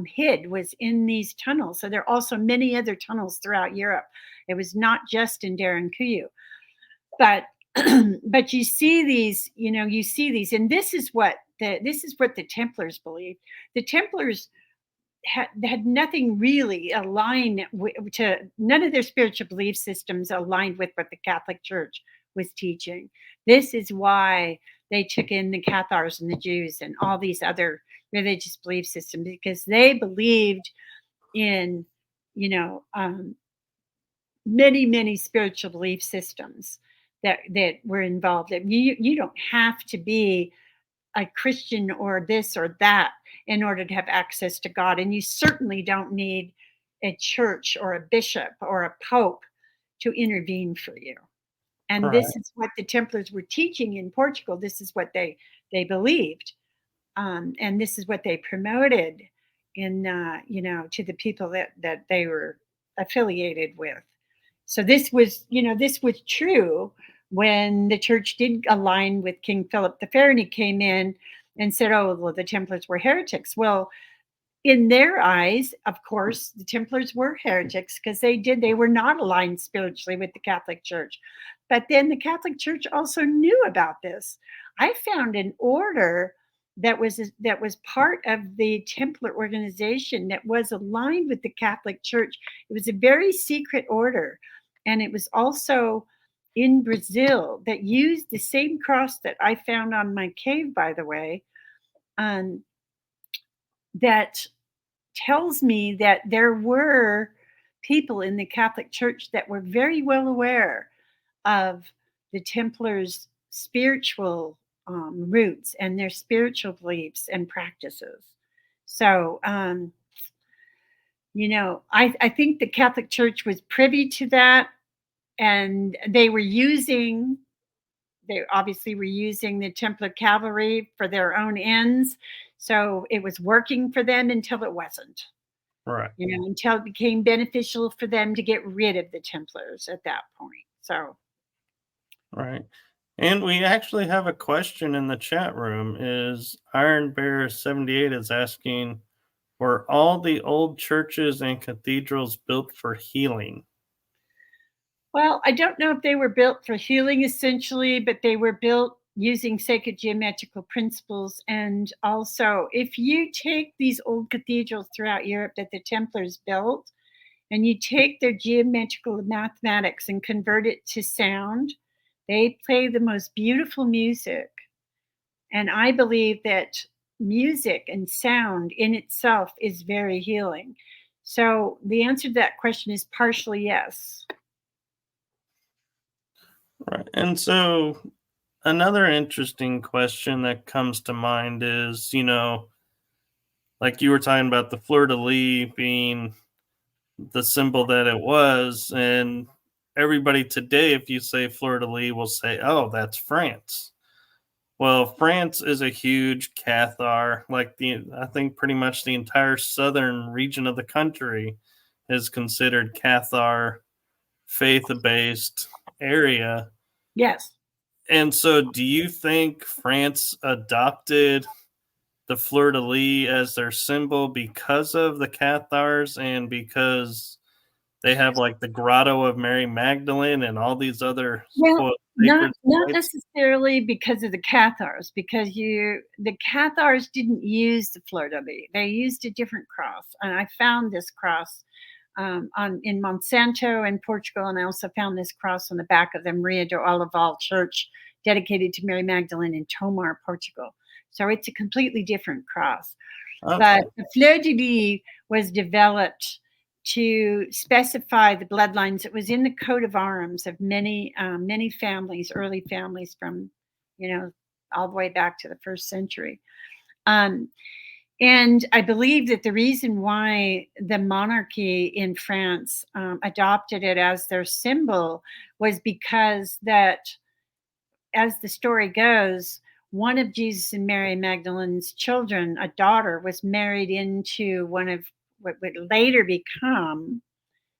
hid, was in these tunnels. So there are also many other tunnels throughout Europe. It was not just in Derinkuyu, but but you see these, and this is what the Templars believed. The Templars had nothing really aligned to, none of their spiritual belief systems aligned with what the Catholic Church was teaching. This is why they took in the Cathars and the Jews and all these other religious belief systems, because they believed in, many spiritual belief systems that were involved. You don't have to be a Christian or this or that in order to have access to God. And you certainly don't need a church or a bishop or a pope to intervene for you. And Right. this is what the Templars were teaching in Portugal. This is what they believed. And this is what they promoted in, to the people that they were affiliated with. So this was true when the church did align with King Philip the Fair, and he came in and said, "Oh, well, the Templars were heretics." Well, in their eyes, of course, the Templars were heretics because they were not aligned spiritually with the Catholic Church. But then the Catholic Church also knew about this. I found an order that was part of the Templar organization that was aligned with the Catholic Church. It was a very secret order, and it was also in Brazil, that used the same cross that I found on my cave, by the way, that tells me that there were people in the Catholic Church that were very well aware of the Templars' spiritual roots and their spiritual beliefs and practices. So, I think the Catholic Church was privy to that, and they obviously were using the Templar cavalry for their own ends. So it was working for them until it wasn't. Right. Until it became beneficial for them to get rid of the Templars at that point. So, Right. And we actually have a question in the chat room. Is Iron Bear 78 is asking, were all the old churches and cathedrals built for healing? well, I don't know if they were built for healing essentially, but they were built using sacred geometrical principles. And also, if you take these old cathedrals throughout Europe that the Templars built, and you take their geometrical mathematics and convert it to sound, they play the most beautiful music. And I believe that music and sound in itself is very healing. So the answer to that question is partially yes. Right. And so another interesting question that comes to mind is, like you were talking about the fleur de lis being the symbol that it was, and everybody today, if you say fleur de lis, will say, "Oh, that's France." Well, France is a huge Cathar, I think pretty much the entire southern region of the country is considered Cathar faith-based area. Yes. And so do you think France adopted the fleur de lis as their symbol because of the Cathars and because they have like the grotto of Mary Magdalene and all these other Well, quote not sacred sites? necessarily because of the Cathars, because the Cathars didn't use the fleur de lis. They used a different cross, and I found this cross in Monsanto in Portugal, and I also found this cross on the back of the Maria do Olival Church dedicated to Mary Magdalene in Tomar, Portugal. So it's a completely different cross. Okay. But the fleur de lis was developed to specify the bloodlines. It was in the coat of arms of many families, early families from, all the way back to the 1st century. And I believe that the reason why the monarchy in France adopted it as their symbol was because that, as the story goes, one of Jesus and Mary Magdalene's children, a daughter, was married into one of what would later become,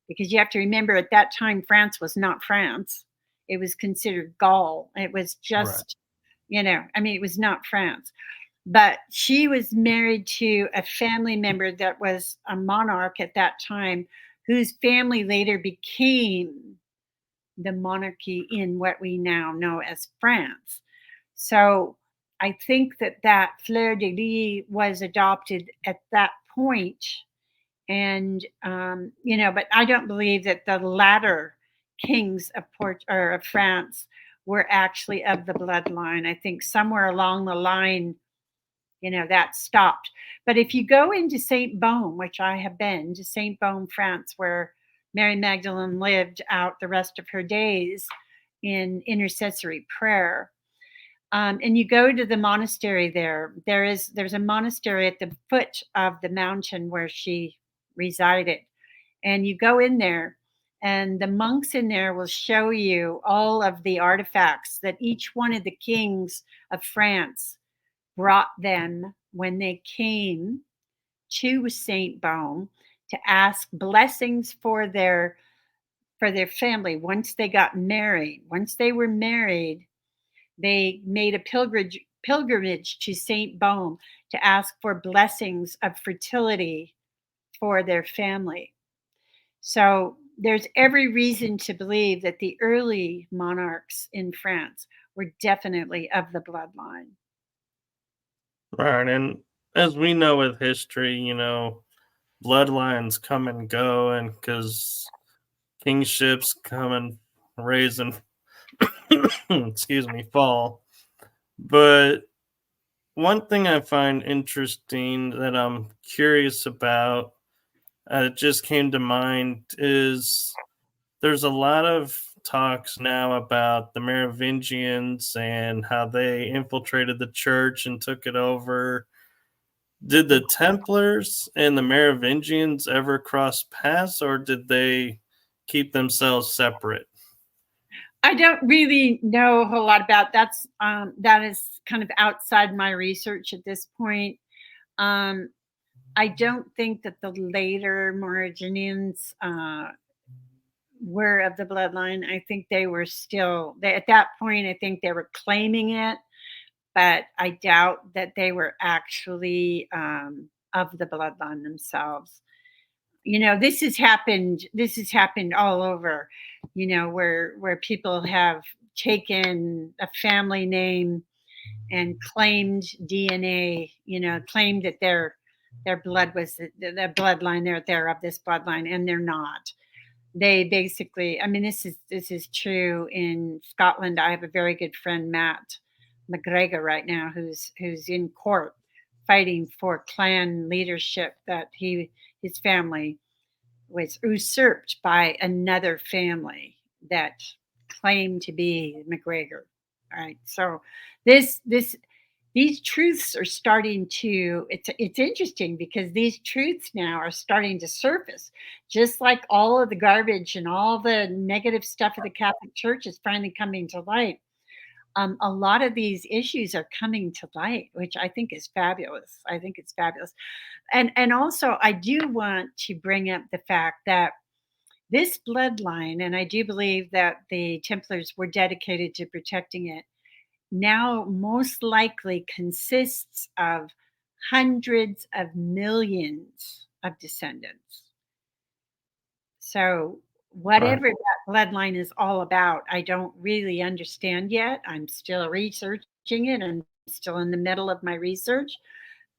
because you have to remember at that time, France was not France. It was considered Gaul. It was just, it was not France. But she was married to a family member that was a monarch at that time, whose family later became the monarchy in what we now know as France. So I think that fleur de lis was adopted at that point. And, but I don't believe that the latter kings of France were actually of the bloodline. I think somewhere along the line, that stopped. But if you go into St. Baume, which I have been to St. Baume, France, where Mary Magdalene lived out the rest of her days in intercessory prayer, and you go to the monastery there's a monastery at the foot of the mountain where she resided. And you go in there, and the monks in there will show you all of the artifacts that each one of the kings of France brought them when they came to St. Baume to ask blessings for their family once they got married. Once they were married, they made a pilgrimage to St. Baume to ask for blessings of fertility for their family. So there's every reason to believe that the early monarchs in France were definitely of the bloodline. Right. And as we know with history, bloodlines come and go, and because kingships come and raise and fall. But one thing I find interesting that I'm curious about, it just came to mind, is there's a lot of talks now about the Merovingians and how they infiltrated the church and took it over. Did the Templars and the Merovingians ever cross paths, or did they keep themselves separate? I don't really know a whole lot about that. That is kind of outside my research at this point. I don't think that the later Merovingians were of the bloodline. I think they were still at that point. I think they were claiming it, but I doubt that they were actually of the bloodline themselves. This has happened all over, where people have taken a family name and claimed DNA, claimed that their blood was the bloodline, they're of this bloodline, and they're not. They basically, this is true in Scotland. I have a very good friend, Matt McGregor, right now, who's in court fighting for clan leadership, that his family was usurped by another family that claimed to be McGregor. All right. So these truths are starting to, it's interesting because these truths now are starting to surface, just like all of the garbage and all the negative stuff of the Catholic Church is finally coming to light. A lot of these issues are coming to light, which I think is fabulous. I think it's fabulous. And also, I do want to bring up the fact that this bloodline, and I do believe that the Templars were dedicated to protecting it, now most likely consists of hundreds of millions of descendants. So whatever that bloodline is all about, I don't really understand yet. I'm still researching it. I'm still in the middle of my research.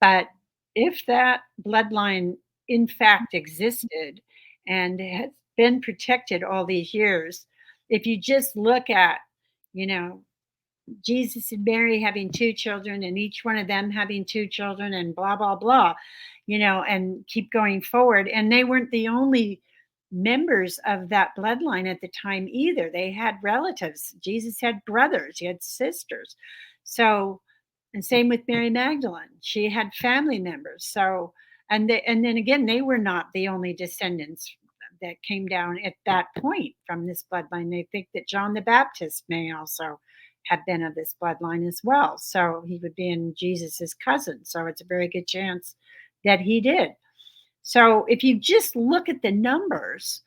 But if that bloodline in fact existed and has been protected all these years, if you just look at, Jesus and Mary having 2 children, and each one of them having 2 children, and blah, blah, blah, and keep going forward. And they weren't the only members of that bloodline at the time either. They had relatives. Jesus had brothers, he had sisters. So, and same with Mary Magdalene. She had family members. So, and then again, they were not the only descendants that came down at that point from this bloodline. They think that John the Baptist may also have been of this bloodline as well. So he would be in Jesus's cousin. So it's a very good chance that he did. So if you just look at the numbers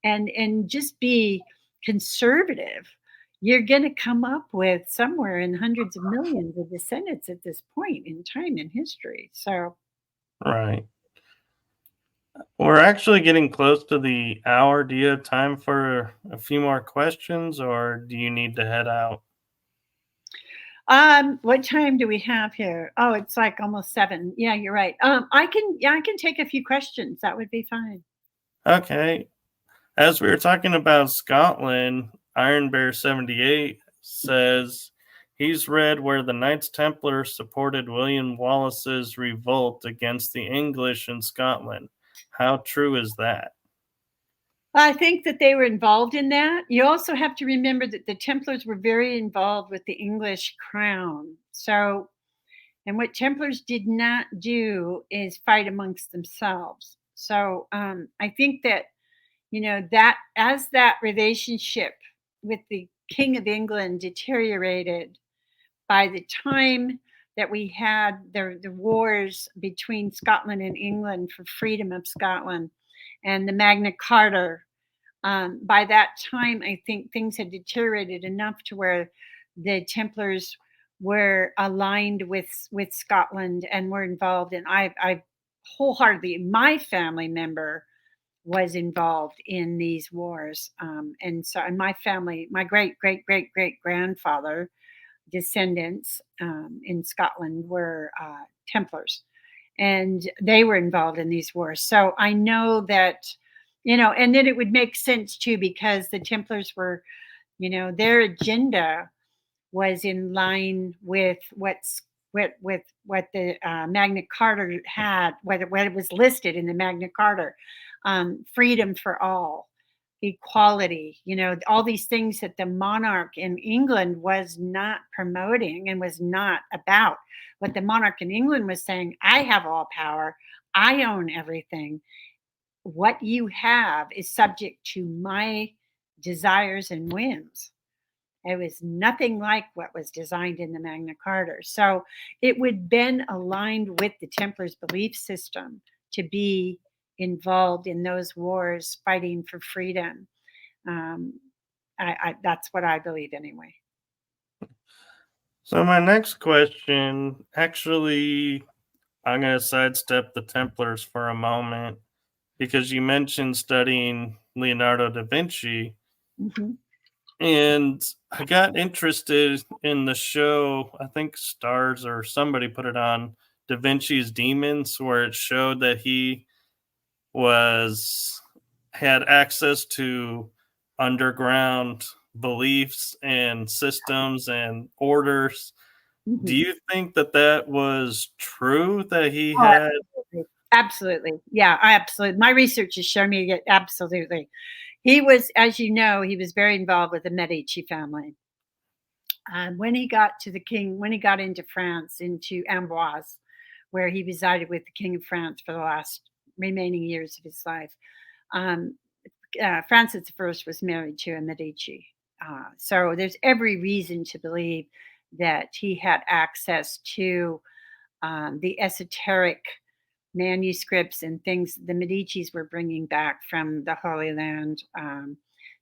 and just be conservative, you're going to come up with somewhere in hundreds of millions of descendants at this point in time in history. So, Right. We're actually getting close to the hour. Do you have time for a few more questions, or do you need to head out? what time do we have here? Oh, it's like almost 7. Yeah, you're right. I can take a few questions. That would be fine. Okay. As we were talking about Scotland, Iron Bear 78 says he's read where the Knights Templar supported William Wallace's revolt against the English in Scotland. How true is that? I think that they were involved in that. You also have to remember that the Templars were very involved with the English crown. So, and what Templars did not do is fight amongst themselves. So, I think that, that as that relationship with the King of England deteriorated, by the time that we had the wars between Scotland and England for freedom of Scotland and the Magna Carta, by that time, I think things had deteriorated enough to where the Templars were aligned with Scotland and were involved. And I wholeheartedly, my family member was involved in these wars, and my family, my great great great great grandfather descendants in Scotland were Templars, and they were involved in these wars. So I know that, and then it would make sense too, because the Templars were, their agenda was in line with what the Magna Carta had, what it was listed in the Magna Carta, freedom for all, equality, all these things that the monarch in England was not promoting and was not about. What the monarch in England was saying, I have all power, I own everything. What you have is subject to my desires and whims. It was nothing like what was designed in the Magna Carta. So it would been aligned with the Templars' belief system to be involved in those wars fighting for freedom. That's what I believe anyway. So my next question, actually, I'm going to sidestep the Templars for a moment because you mentioned studying Leonardo da Vinci. Mm-hmm. And I got interested in the show, I think Stars or somebody put it on, Da Vinci's Demons, where it showed that he had access to underground beliefs and systems and orders. Mm-hmm. Do you think that was true, that he had? Absolutely. Yeah, absolutely. My research has shown me that absolutely. He was, as you know, he was very involved with the Medici family. When he got into France, into Amboise, where he resided with the King of France for the last remaining years of his life, Francis I was married to a Medici. So there's every reason to believe that he had access to the esoteric manuscripts and things the Medicis were bringing back from the Holy Land.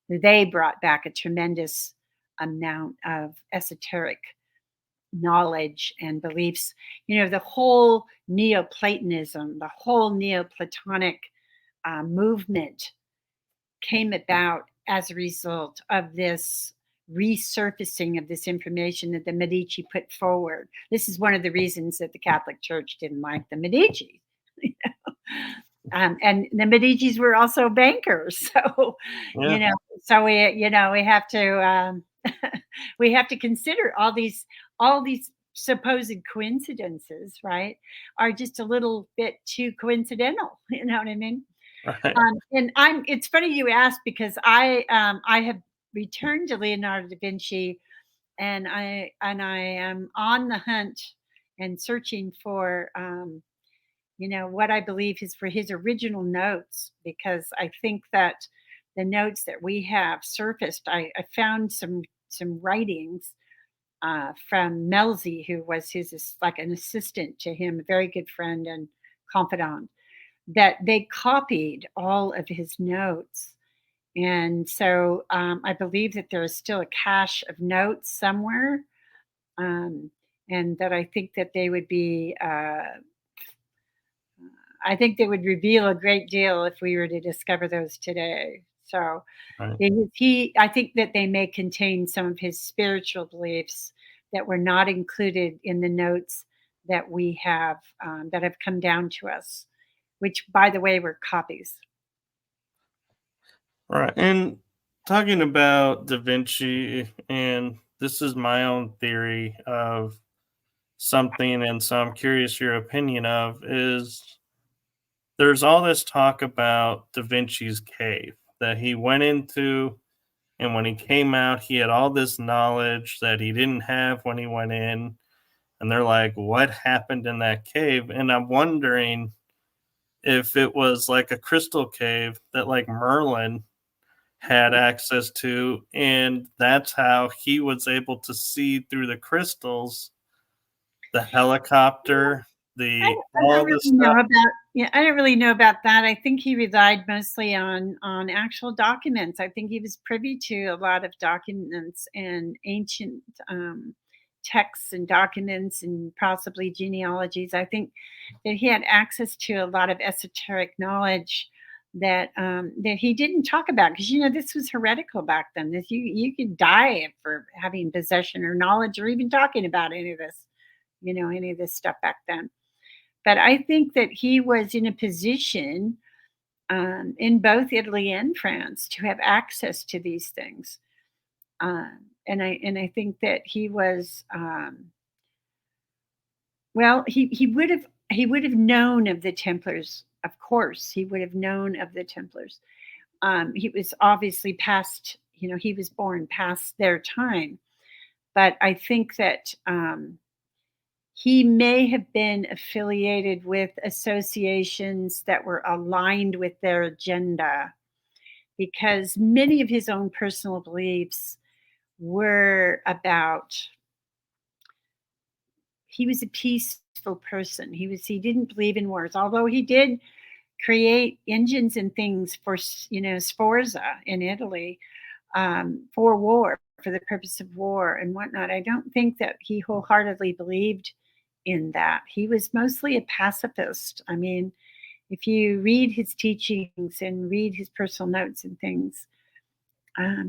They brought back a tremendous amount of esoteric knowledge and beliefs. The whole Neoplatonism, the whole Neoplatonic movement came about as a result of this resurfacing of this information that the Medici put forward. This is one of the reasons that the Catholic Church didn't like the Medici. And the Medicis were also bankers, so Yeah. so we have to we have to consider all these supposed coincidences, right, are just a little bit too coincidental. You know what I mean? Right. And it's funny you asked, because I have returned to Leonardo da Vinci, and I am on the hunt and searching for what I believe is for his original notes, because I think that the notes that we have surfaced, I found some writings from Melzi, who was like an assistant to him, a very good friend and confidant, that they copied all of his notes. And so I believe that there is still a cache of notes somewhere, um, and that I think they would reveal a great deal if we were to discover those today. So Right. I think that they may contain some of his spiritual beliefs that were not included in the notes that we have, that have come down to us, which, by the way, were copies. Right. And talking about Da Vinci, and this is my own theory of something, and so I'm curious your opinion of, is there's all this talk about Da Vinci's cave that he went into, and when he came out, he had all this knowledge that he didn't have when he went in. And they're like, what happened in that cave? And I'm wondering if it was like a crystal cave that like Merlin had access to, and that's how he was able to see through the crystals, the helicopter, the I don't all really this know stuff. about Yeah, I don't really know about that. I think he relied mostly on actual documents. I think he was privy to a lot of documents and ancient texts and documents and possibly genealogies. I think that he had access to a lot of esoteric knowledge that he didn't talk about, because this was heretical back then. This you could die for having possession or knowledge or even talking about any of this stuff back then. But I think that he was in a position, in both Italy and France, to have access to these things. And I think that he was, well, he would have known of the Templars. Of course, he would have known of the Templars. He was obviously past. He was born past their time. But I think that he may have been affiliated with associations that were aligned with their agenda, because many of his own personal beliefs were about, he was a peaceful person. He didn't believe in wars, although he did create engines and things for Sforza in Italy, for war, for the purpose of war and whatnot. I don't think that he wholeheartedly believed in that. He was mostly a pacifist. I mean, if you read his teachings and read his personal notes and things,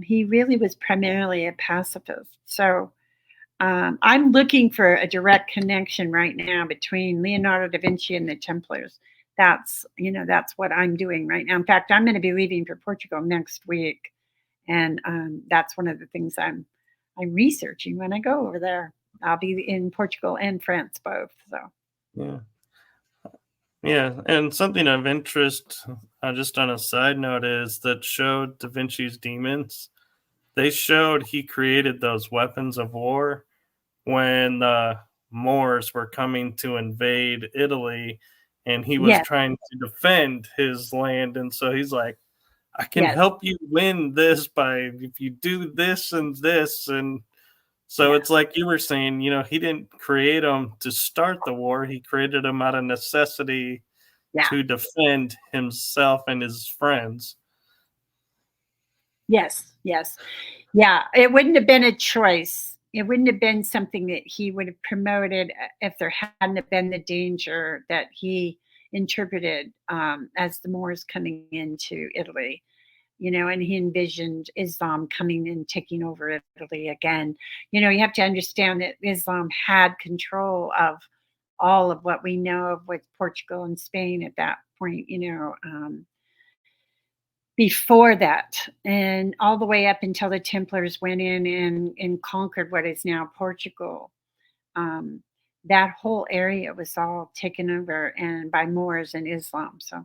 he really was primarily a pacifist. So I'm looking for a direct connection right now between Leonardo da Vinci and the Templars. That's what I'm doing right now. In fact, I'm going to be leaving for Portugal next week, and that's one of the things I'm researching when I go over there. I'll be in Portugal and France both. So Yeah. Yeah. And something of interest, just on a side note, is that showed Da Vinci's demons. They showed he created those weapons of war when the Moors were coming to invade Italy, and he was yes, trying to defend his land. And so he's like, I can yes, help you win this by if you do this and this. And so yeah, it's like you were saying, he didn't create them to start the war, he created them out of necessity yeah, to defend himself and his friends. yes, yes, yeah. It wouldn't have been a choice. It wouldn't have been something that he would have promoted if there hadn't have been the danger that he interpreted, as the Moors coming into Italy. And he envisioned Islam coming and taking over Italy again. You have to understand that Islam had control of all of what we know of with Portugal and Spain at that point. before that, and all the way up until the Templars went in and conquered what is now Portugal. Um, that whole area was all taken over and by Moors and Islam. So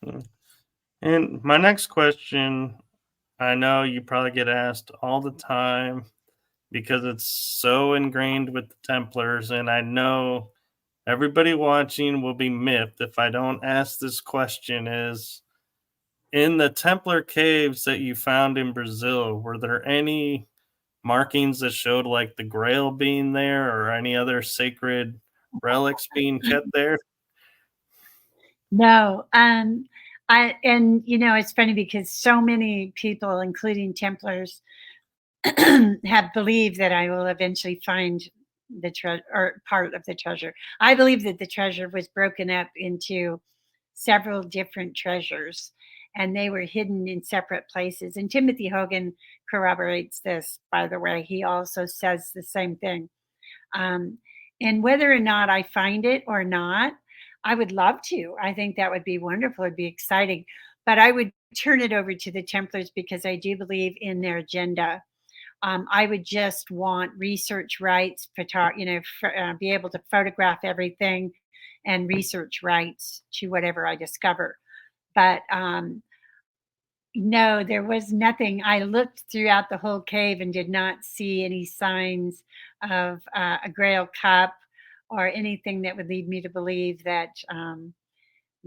Mm. And my next question, I know you probably get asked all the time because it's so ingrained with the Templars, and I know everybody watching will be miffed if I don't ask this question is in the Templar caves that you found in Brazil, were there any markings that showed like the Grail being there or any other sacred relics being kept there? no, I and it's funny because so many people, including Templars, have believed that I will eventually find the treasure or part of the treasure. I believe that the treasure was broken up into several different treasures and they were hidden in separate places. And Timothy Hogan corroborates this, by the way. He also says the same thing. Um, and whether or not I find it or not, I would love to. I think that would be wonderful. It'd be exciting. But I would turn it over to the Templars because I do believe in their agenda. I would just want research rights, be able to photograph everything and research rights to whatever I discover. But no, there was nothing. I looked throughout the whole cave and did not see any signs of a Grail cup or anything that would lead me to believe that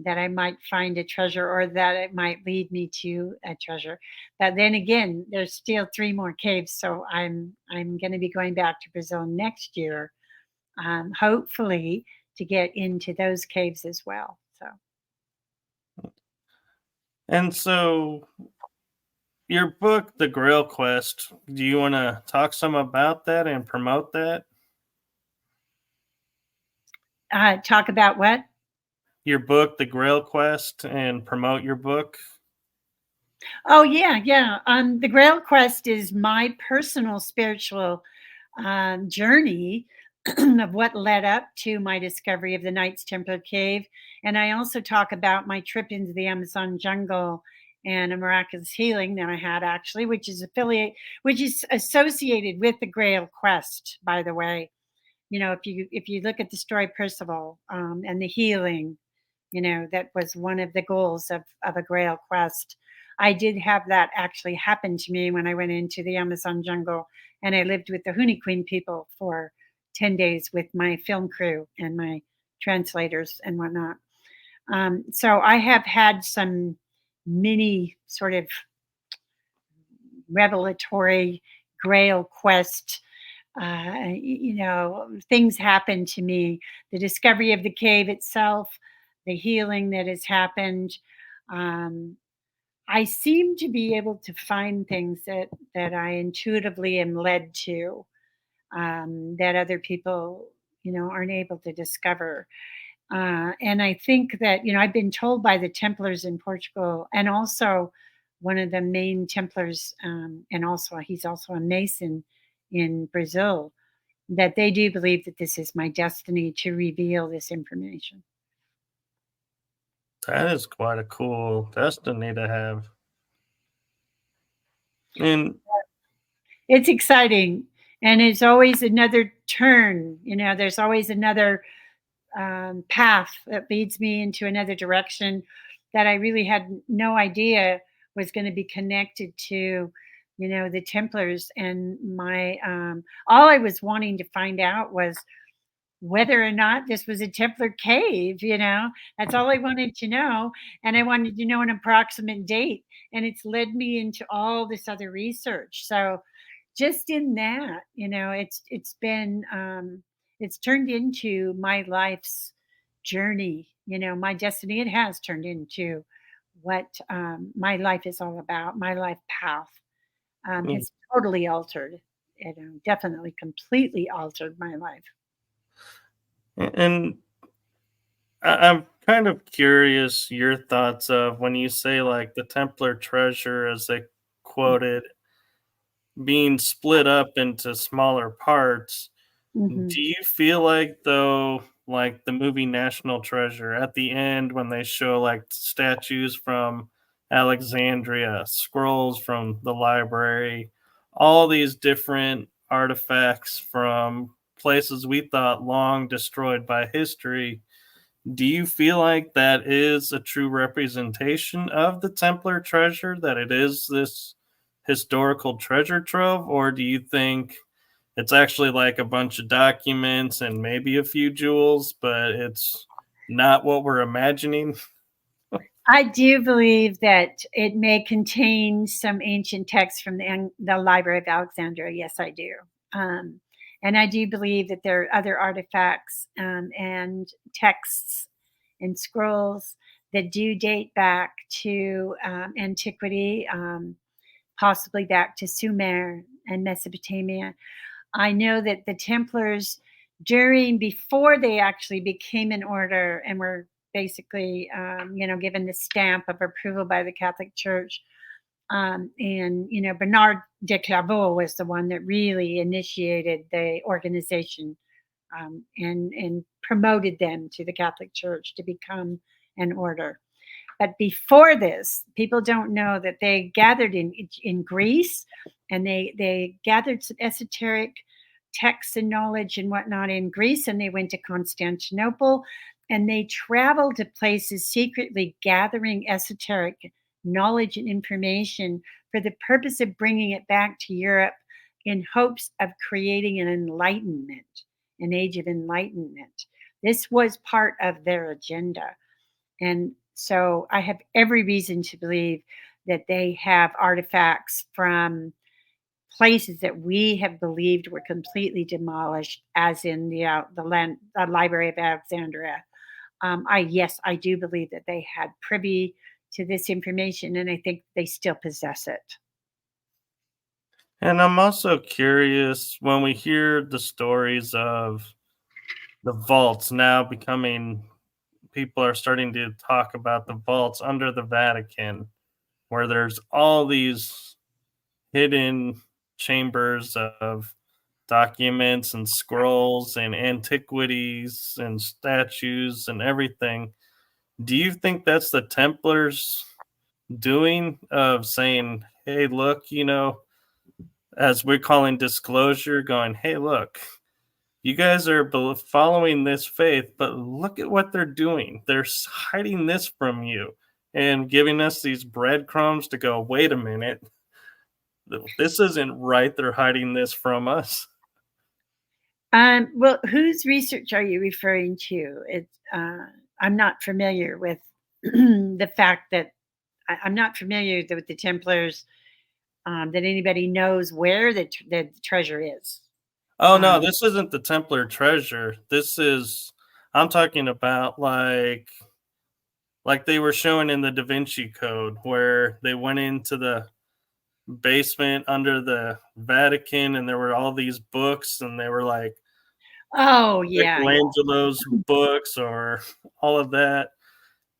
I might find a treasure or that it might lead me to a treasure. But then again, there's still three more caves, so I'm going to be going back to Brazil next year, hopefully to get into those caves as well. So And so your book, The Grail Quest, do you want to talk some about that and promote that? talk about what? Your book, The Grail Quest, and promote your book? Oh yeah, yeah. The Grail Quest is my personal spiritual journey of what led up to my discovery of the Knights Templar Cave, and I also talk about my trip into the Amazon jungle and a miraculous healing that I had actually, which is associated with the Grail Quest. By the way, if you look at the story Percival and the healing, that was one of the goals of a Grail Quest. I did have that actually happen to me when I went into the Amazon jungle and I lived with the Huni Queen people for 10 days with my film crew and my translators and whatnot. So I have had some mini sort of revelatory Grail Quest things happen to me. The discovery of the cave itself, the healing that has happened. Um, I seem to be able to find things that I intuitively am led to that other people, aren't able to discover. And I think that, I've been told by the Templars in Portugal and also one of the main Templars, and also he's also a Mason in Brazil, that they do believe that this is my destiny to reveal this information. That is quite a cool destiny to have. And It's exciting. And it's always another turn. There's always another path that leads me into another direction that I really had no idea was going to be connected to, the Templars. And all I was wanting to find out was whether or not this was a Templar cave, that's all I wanted to know. And I wanted to know an approximate date. And it's led me into all this other research. So just in that, it's turned into my life's journey, my destiny. It has turned into what my life is all about. My life path mm, has totally altered, definitely completely altered my life. and I'm kind of curious your thoughts of when you say like the Templar treasure, as they quoted, being split up into smaller parts. Mhm. Do you feel like though, like the movie National Treasure, at the end when they show like statues from Alexandria, scrolls from the library, all these different artifacts from places we thought long destroyed by history. Do you feel like that is a true representation of the Templar treasure, that it is this historical treasure trove, or do you think it's actually like a bunch of documents and maybe a few jewels, but it's not what we're imagining? I do believe that it may contain some ancient texts from the Library of Alexandria. Yes, I do. Um, and I do believe that there are other artifacts and texts and scrolls that do date back to antiquity, possibly back to Sumer and Mesopotamia. I know that the Templars, before they actually became an order and were basically, given the stamp of approval by the Catholic Church, and Bernard de Clairvaux was the one that really initiated the organization, and promoted them to the Catholic Church to become an order. But before this, people don't know that they gathered in Greece, and they gathered some esoteric texts and knowledge and whatnot in Greece, and they went to Constantinople, and they traveled to places secretly gathering esoteric knowledge and information for the purpose of bringing it back to Europe in hopes of creating an age of enlightenment. This was part of their agenda. And so I have every reason to believe that they have artifacts from places that we have believed were completely demolished, as in the Library of Alexandria. I do believe that they had privy to this information, and I think they still possess it. And I'm also curious, when we hear the stories of the vaults now becoming, people are starting to talk about the vaults under the Vatican, where there's all these hidden chambers of documents and scrolls and antiquities and statues and everything. Do you think that's the Templars doing, of saying, hey, look, as we're calling disclosure, going, hey, look, you guys are following this faith, but look at what they're doing. They're hiding this from you and giving us these breadcrumbs to go, wait a minute, this isn't right. They're hiding this from us. Well, whose research are you referring to? I'm not familiar with the fact that I'm not familiar with the Templars, that anybody knows where the treasure is. Oh no, Um, this isn't the Templar treasure. I'm talking about like they were showing in the Da Vinci Code, where they went into the basement under the Vatican and there were all these books, and they were like oh yeah, yeah. Michelangelo's books or all of that.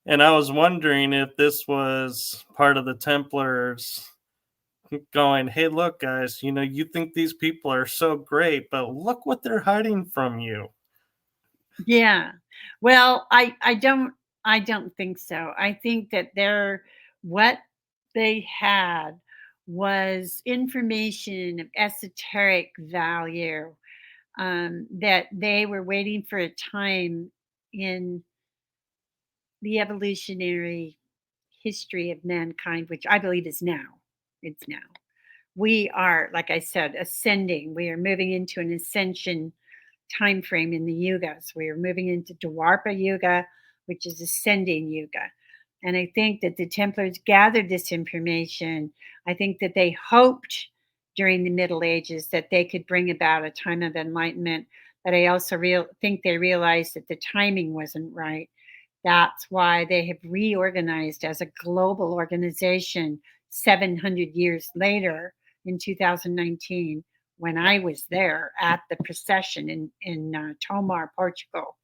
And I was wondering if this was part of the Templars going, hey, look, guys, you think these people are so great, but look what they're hiding from you. Yeah. Well, I don't think so. I think that what they had was information of esoteric value, that they were waiting for a time in the evolutionary history of mankind, which I believe is now. It's now. We are, like I said, ascending. We are moving into an ascension time frame in the yugas. We are moving into Dwarpa Yuga, which is ascending yuga. And I think that the Templars gathered this information. I think that they hoped during the Middle Ages that they could bring about a time of enlightenment, but I also think they realized that the timing wasn't right. That's why they have reorganized as a global organization 700 years later in 2019, when I was there at the procession in Tomar, Portugal.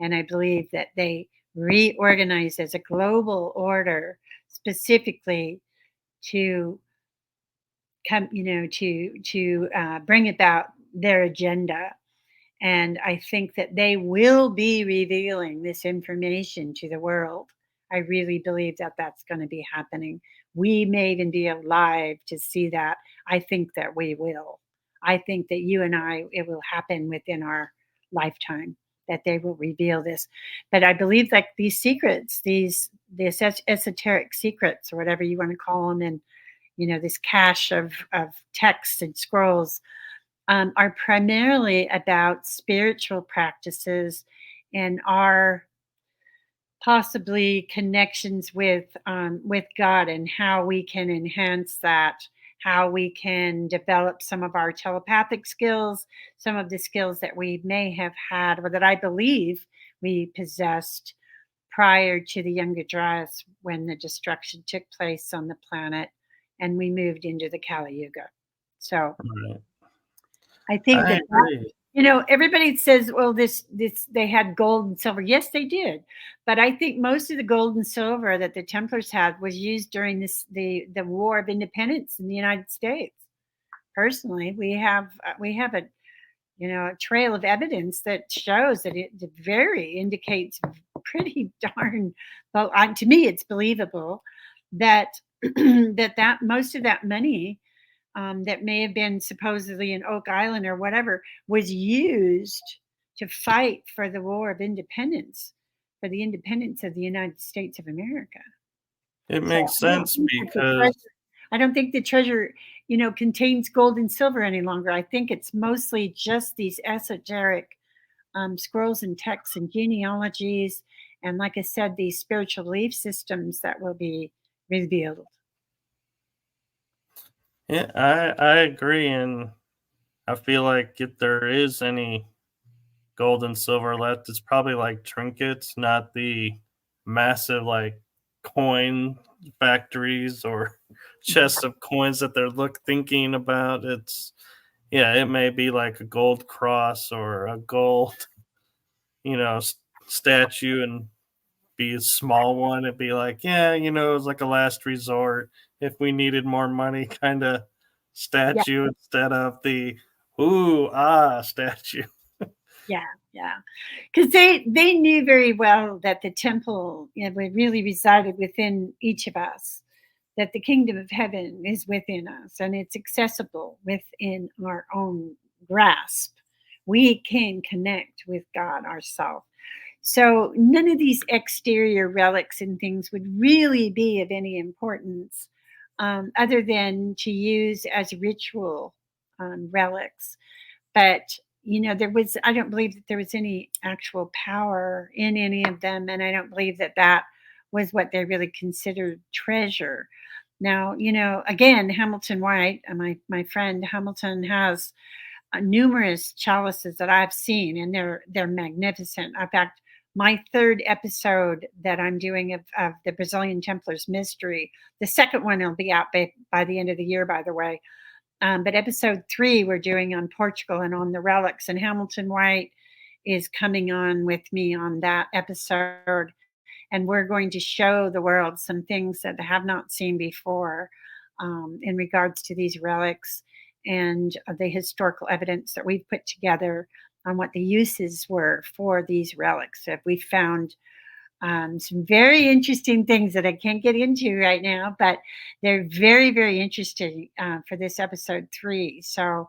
And I believe that they reorganized as a global order specifically to come, to bring about their agenda. And I think that they will be revealing this information to the world. I really believe that that's going to be happening. We may even be alive to see that. I think that we will. I think that you and I, it will happen within our lifetime, that they will reveal this. But I believe like these secrets, these esoteric secrets, or whatever you want to call them, and this cache of texts and scrolls, are primarily about spiritual practices and our possibly connections with God, and how we can enhance that, how we can develop some of our telepathic skills, some of the skills that we may have had, or that I believe we possessed prior to the Younger Dryas, when the destruction took place on the planet and we moved into the Kali Yuga. So Right. I think I that agree. everybody says, well, this they had gold and silver. Yes, they did. But I think most of the gold and silver that the Templars had was used during the War of Independence in the United States. Personally, we have a a trail of evidence that shows that it very indicates pretty darn well, to me it's believable that that most of that money, that may have been supposedly in Oak Island or whatever, was used to fight for the War of Independence, for the independence of the United States of America. It So makes sense because I don't think the treasure, contains gold and silver any longer. I think it's mostly just these esoteric scrolls and texts and genealogies, and like I said, these spiritual belief systems that will be revealed. yeah, I agree, and I feel like if there is any gold and silver left, it's probably like trinkets, not the massive like coin factories or chests of coins that they're thinking about. It's yeah, it may be like a gold cross or a gold, you know, statue, and be a small one. It'd be like, yeah, it was like a last resort if we needed more money kind of Yeah. statue instead of the ooh ah statue. Yeah, yeah, because they knew very well that the temple, really resided within each of us, that the kingdom of heaven is within us, and it's accessible within our own grasp. We can connect with God ourselves. So none of these exterior relics and things would really be of any importance, other than to use as ritual relics. But I don't believe that there was any actual power in any of them, and I don't believe that that was what they really considered treasure. Now, again, Hamilton White, my friend Hamilton, has numerous chalices that I've seen, and they're magnificent. In fact, my third episode that I'm doing of the Brazilian Templars Mystery, the second one will be out by the end of the year, by the way. But episode 3 we're doing on Portugal and on the relics, and Hamilton White is coming on with me on that episode, and we're going to show the world some things that they have not seen before, in regards to these relics, and the historical evidence that we've put together on what the uses were for these relics. That we found some very interesting things that I can't get into right now, but they're very, very interesting for this episode 3. So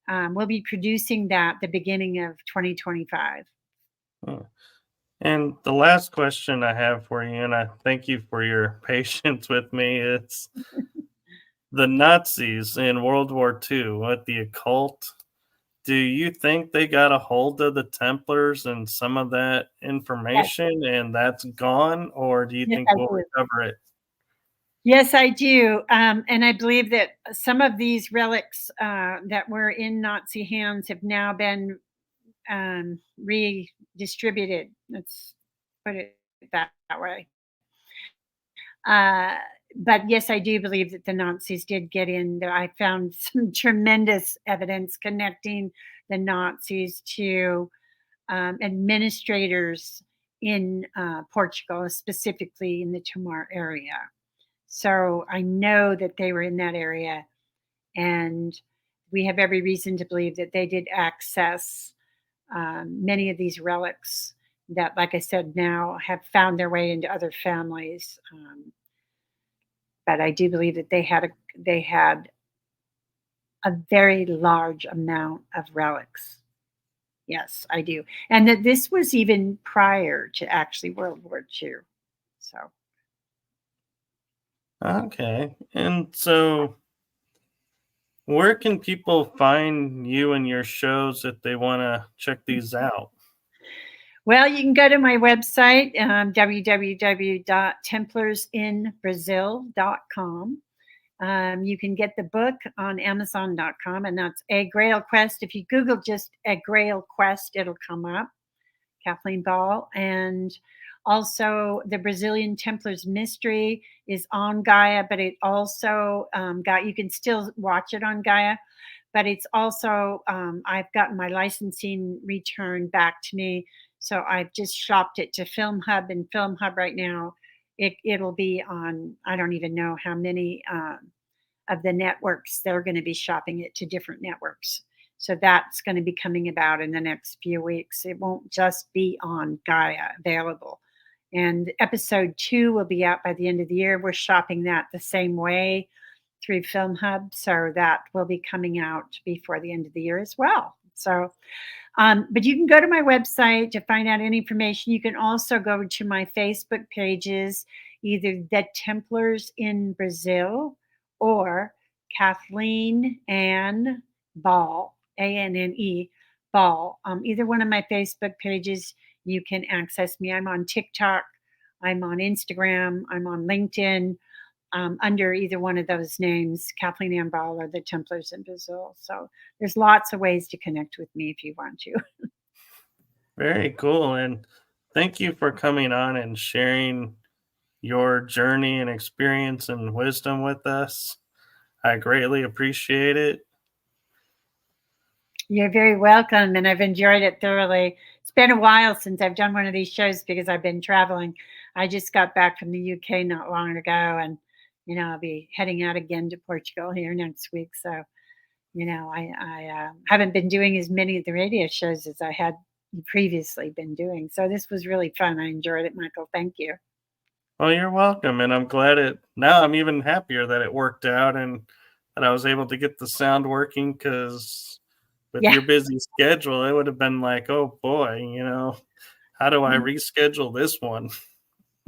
we'll be producing that the beginning of 2025. Hmm. And the last question I have for you, and I thank you for your patience with me, it's the Nazis in World War II with the occult. Do you think they got a hold of the Templars and some of that Yes, information and that's gone, or do you yes, think I we'll do. recover it? Yes, I do. And I believe that some of these relics that were in Nazi hands have now been redistributed. Let's put it that way. Uh, but yes, I do believe that the Nazis did get in there. I found some tremendous evidence connecting the Nazis to administrators in Portugal, specifically in the Tomar area. So I know that they were in that area, and we have every reason to believe that they did access many of these relics that, like I said, now have found their way into other families. But I do believe that they had a very large amount of relics. Yes, I do. And that this was even prior to actually World War II. So, Okay. And so, where can people find you and your shows if they want to check these out? well, you can go to my website, www.templarsinbrazil.com. You can get the book on Amazon.com, and that's A Grail Quest. If you Google just A Grail Quest, it'll come up. Kathleen Ball. And also, the Brazilian Templars Mystery is on Gaia, but it also you can still watch it on Gaia. But it's also, I've gotten my licensing returned back to me. So I've just shopped it to Film Hub, and Film Hub right now, it'll be on, I don't even know how many of the networks. They're going to be shopping it to different networks. So that's going to be coming about in the next few weeks. It won't just be on Gaia available. And episode 2 will be out by the end of the year. We're shopping that the same way through Film Hub. So that will be coming out before the end of the year as well. So, but you can go to my website to find out any information. You can also go to my Facebook pages, either The Templars in Brazil or Kathleen Anne Ball, ANNE Ball. Either one of my Facebook pages, you can access me. I'm on TikTok, I'm on Instagram, I'm on LinkedIn, under either one of those names, Kathleen Anne Ball or the Templars in Brazil. So there's lots of ways to connect with me if you want to. Very cool. And thank you for coming on and sharing your journey and experience and wisdom with us. I greatly appreciate it. You're very welcome, and I've enjoyed it thoroughly. It's been a while since I've done one of these shows because I've been traveling. I just got back from the UK not long ago, and I'll be heading out again to Portugal here next week. So, I haven't been doing as many of the radio shows as I had previously been doing. So this was really fun. I enjoyed it, Michael. Thank you. Well, you're welcome. And I'm glad now I'm even happier that it worked out and that I was able to get the sound working because with Yeah. your busy schedule, it would have been like, oh boy, how do I reschedule this one?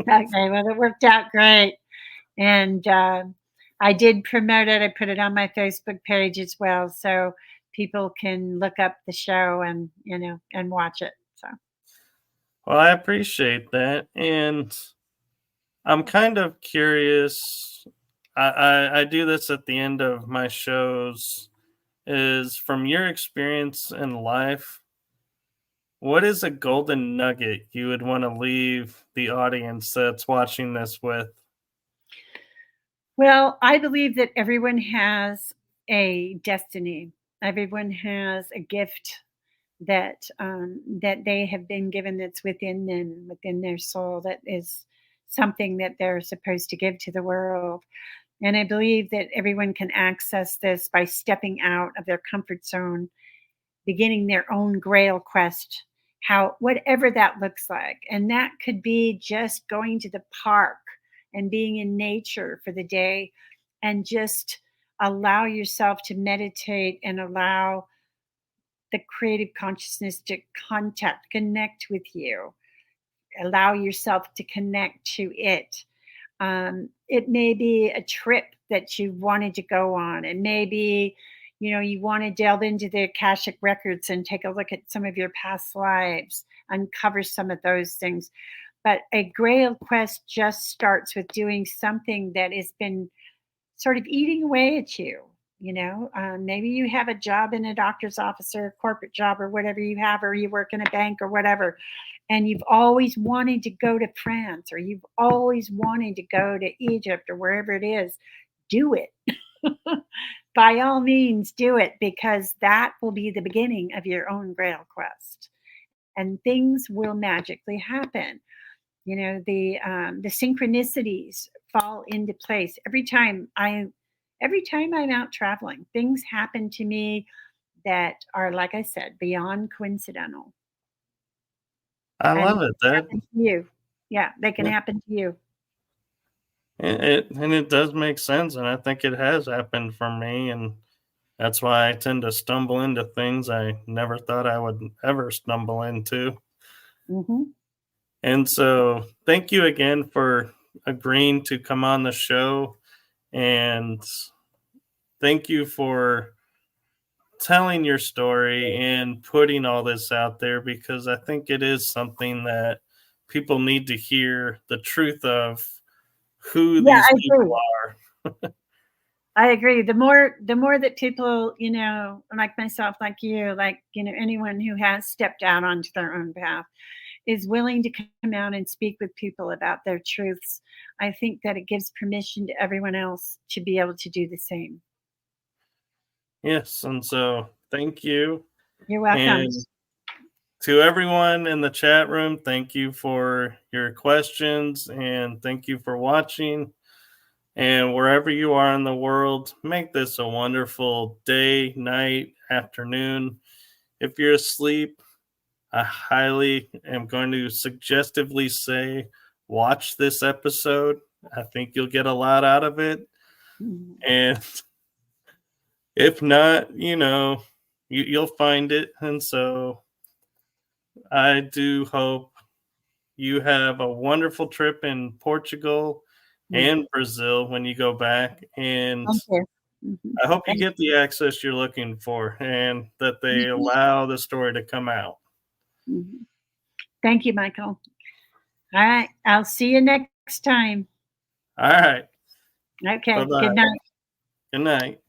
Okay. Well, it worked out great. And I did promote it. I put it on my Facebook page as well, so people can look up the show and and watch it. So Well, I appreciate that. And I'm kind of curious. I do this at the end of my shows. Is from your experience in life, what is a golden nugget you would want to leave the audience that's watching this with? well, I believe that everyone has a destiny. Everyone has a gift that they have been given, that's within them, within their soul, that is something that they're supposed to give to the world. And I believe that everyone can access this by stepping out of their comfort zone, beginning their own Grail Quest, how whatever that looks like. And that could be just going to the park and being in nature for the day, and just allow yourself to meditate and allow the creative consciousness to connect with you. Allow yourself to connect to it. It may be a trip that you wanted to go on. It may be, you want to delve into the Akashic records and take a look at some of your past lives, uncover some of those things. But a Grail Quest just starts with doing something that has been sort of eating away at you. Maybe you have a job in a doctor's office or a corporate job or whatever you have, or you work in a bank or whatever, and you've always wanted to go to France, or you've always wanted to go to Egypt or wherever it is. Do it. By all means, do it, because that will be the beginning of your own Grail Quest, and things will magically happen. The synchronicities fall into place every time I'm out traveling. Things happen to me that are, like I said, beyond coincidental. I and love it. That happen to you. Yeah, they can yeah, happen to you. it does make sense, and I think it has happened for me, and that's why I tend to stumble into things I never thought I would ever stumble into. Hmm. And so, thank you again for agreeing to come on the show, and thank you for telling your story and putting all this out there, because I think it is something that people need to hear the truth of who Yeah, these I people agree. are. I agree. The more that people, like myself, like you, like, anyone who has stepped out onto their own path is willing to come out and speak with people about their truths, I think that it gives permission to everyone else to be able to do the same. Yes, and so thank you. You're welcome. And to everyone in the chat room, thank you for your questions and thank you for watching. And wherever you are in the world, make this a wonderful day, night, afternoon. If you're asleep, I highly am going to suggestively say, watch this episode. I think you'll get a lot out of it. Mhm. And if not, you'll find it. And so I do hope you have a wonderful trip in Portugal Mm. and Brazil when you go back. And Thank you. Mhm. I hope you Thank get the access you're looking for and that they you. allow the story to come out. Mhm. Thank you, Michael. All right. I'll see you next time. All right. Bye Okay. Good bye. night. Good night.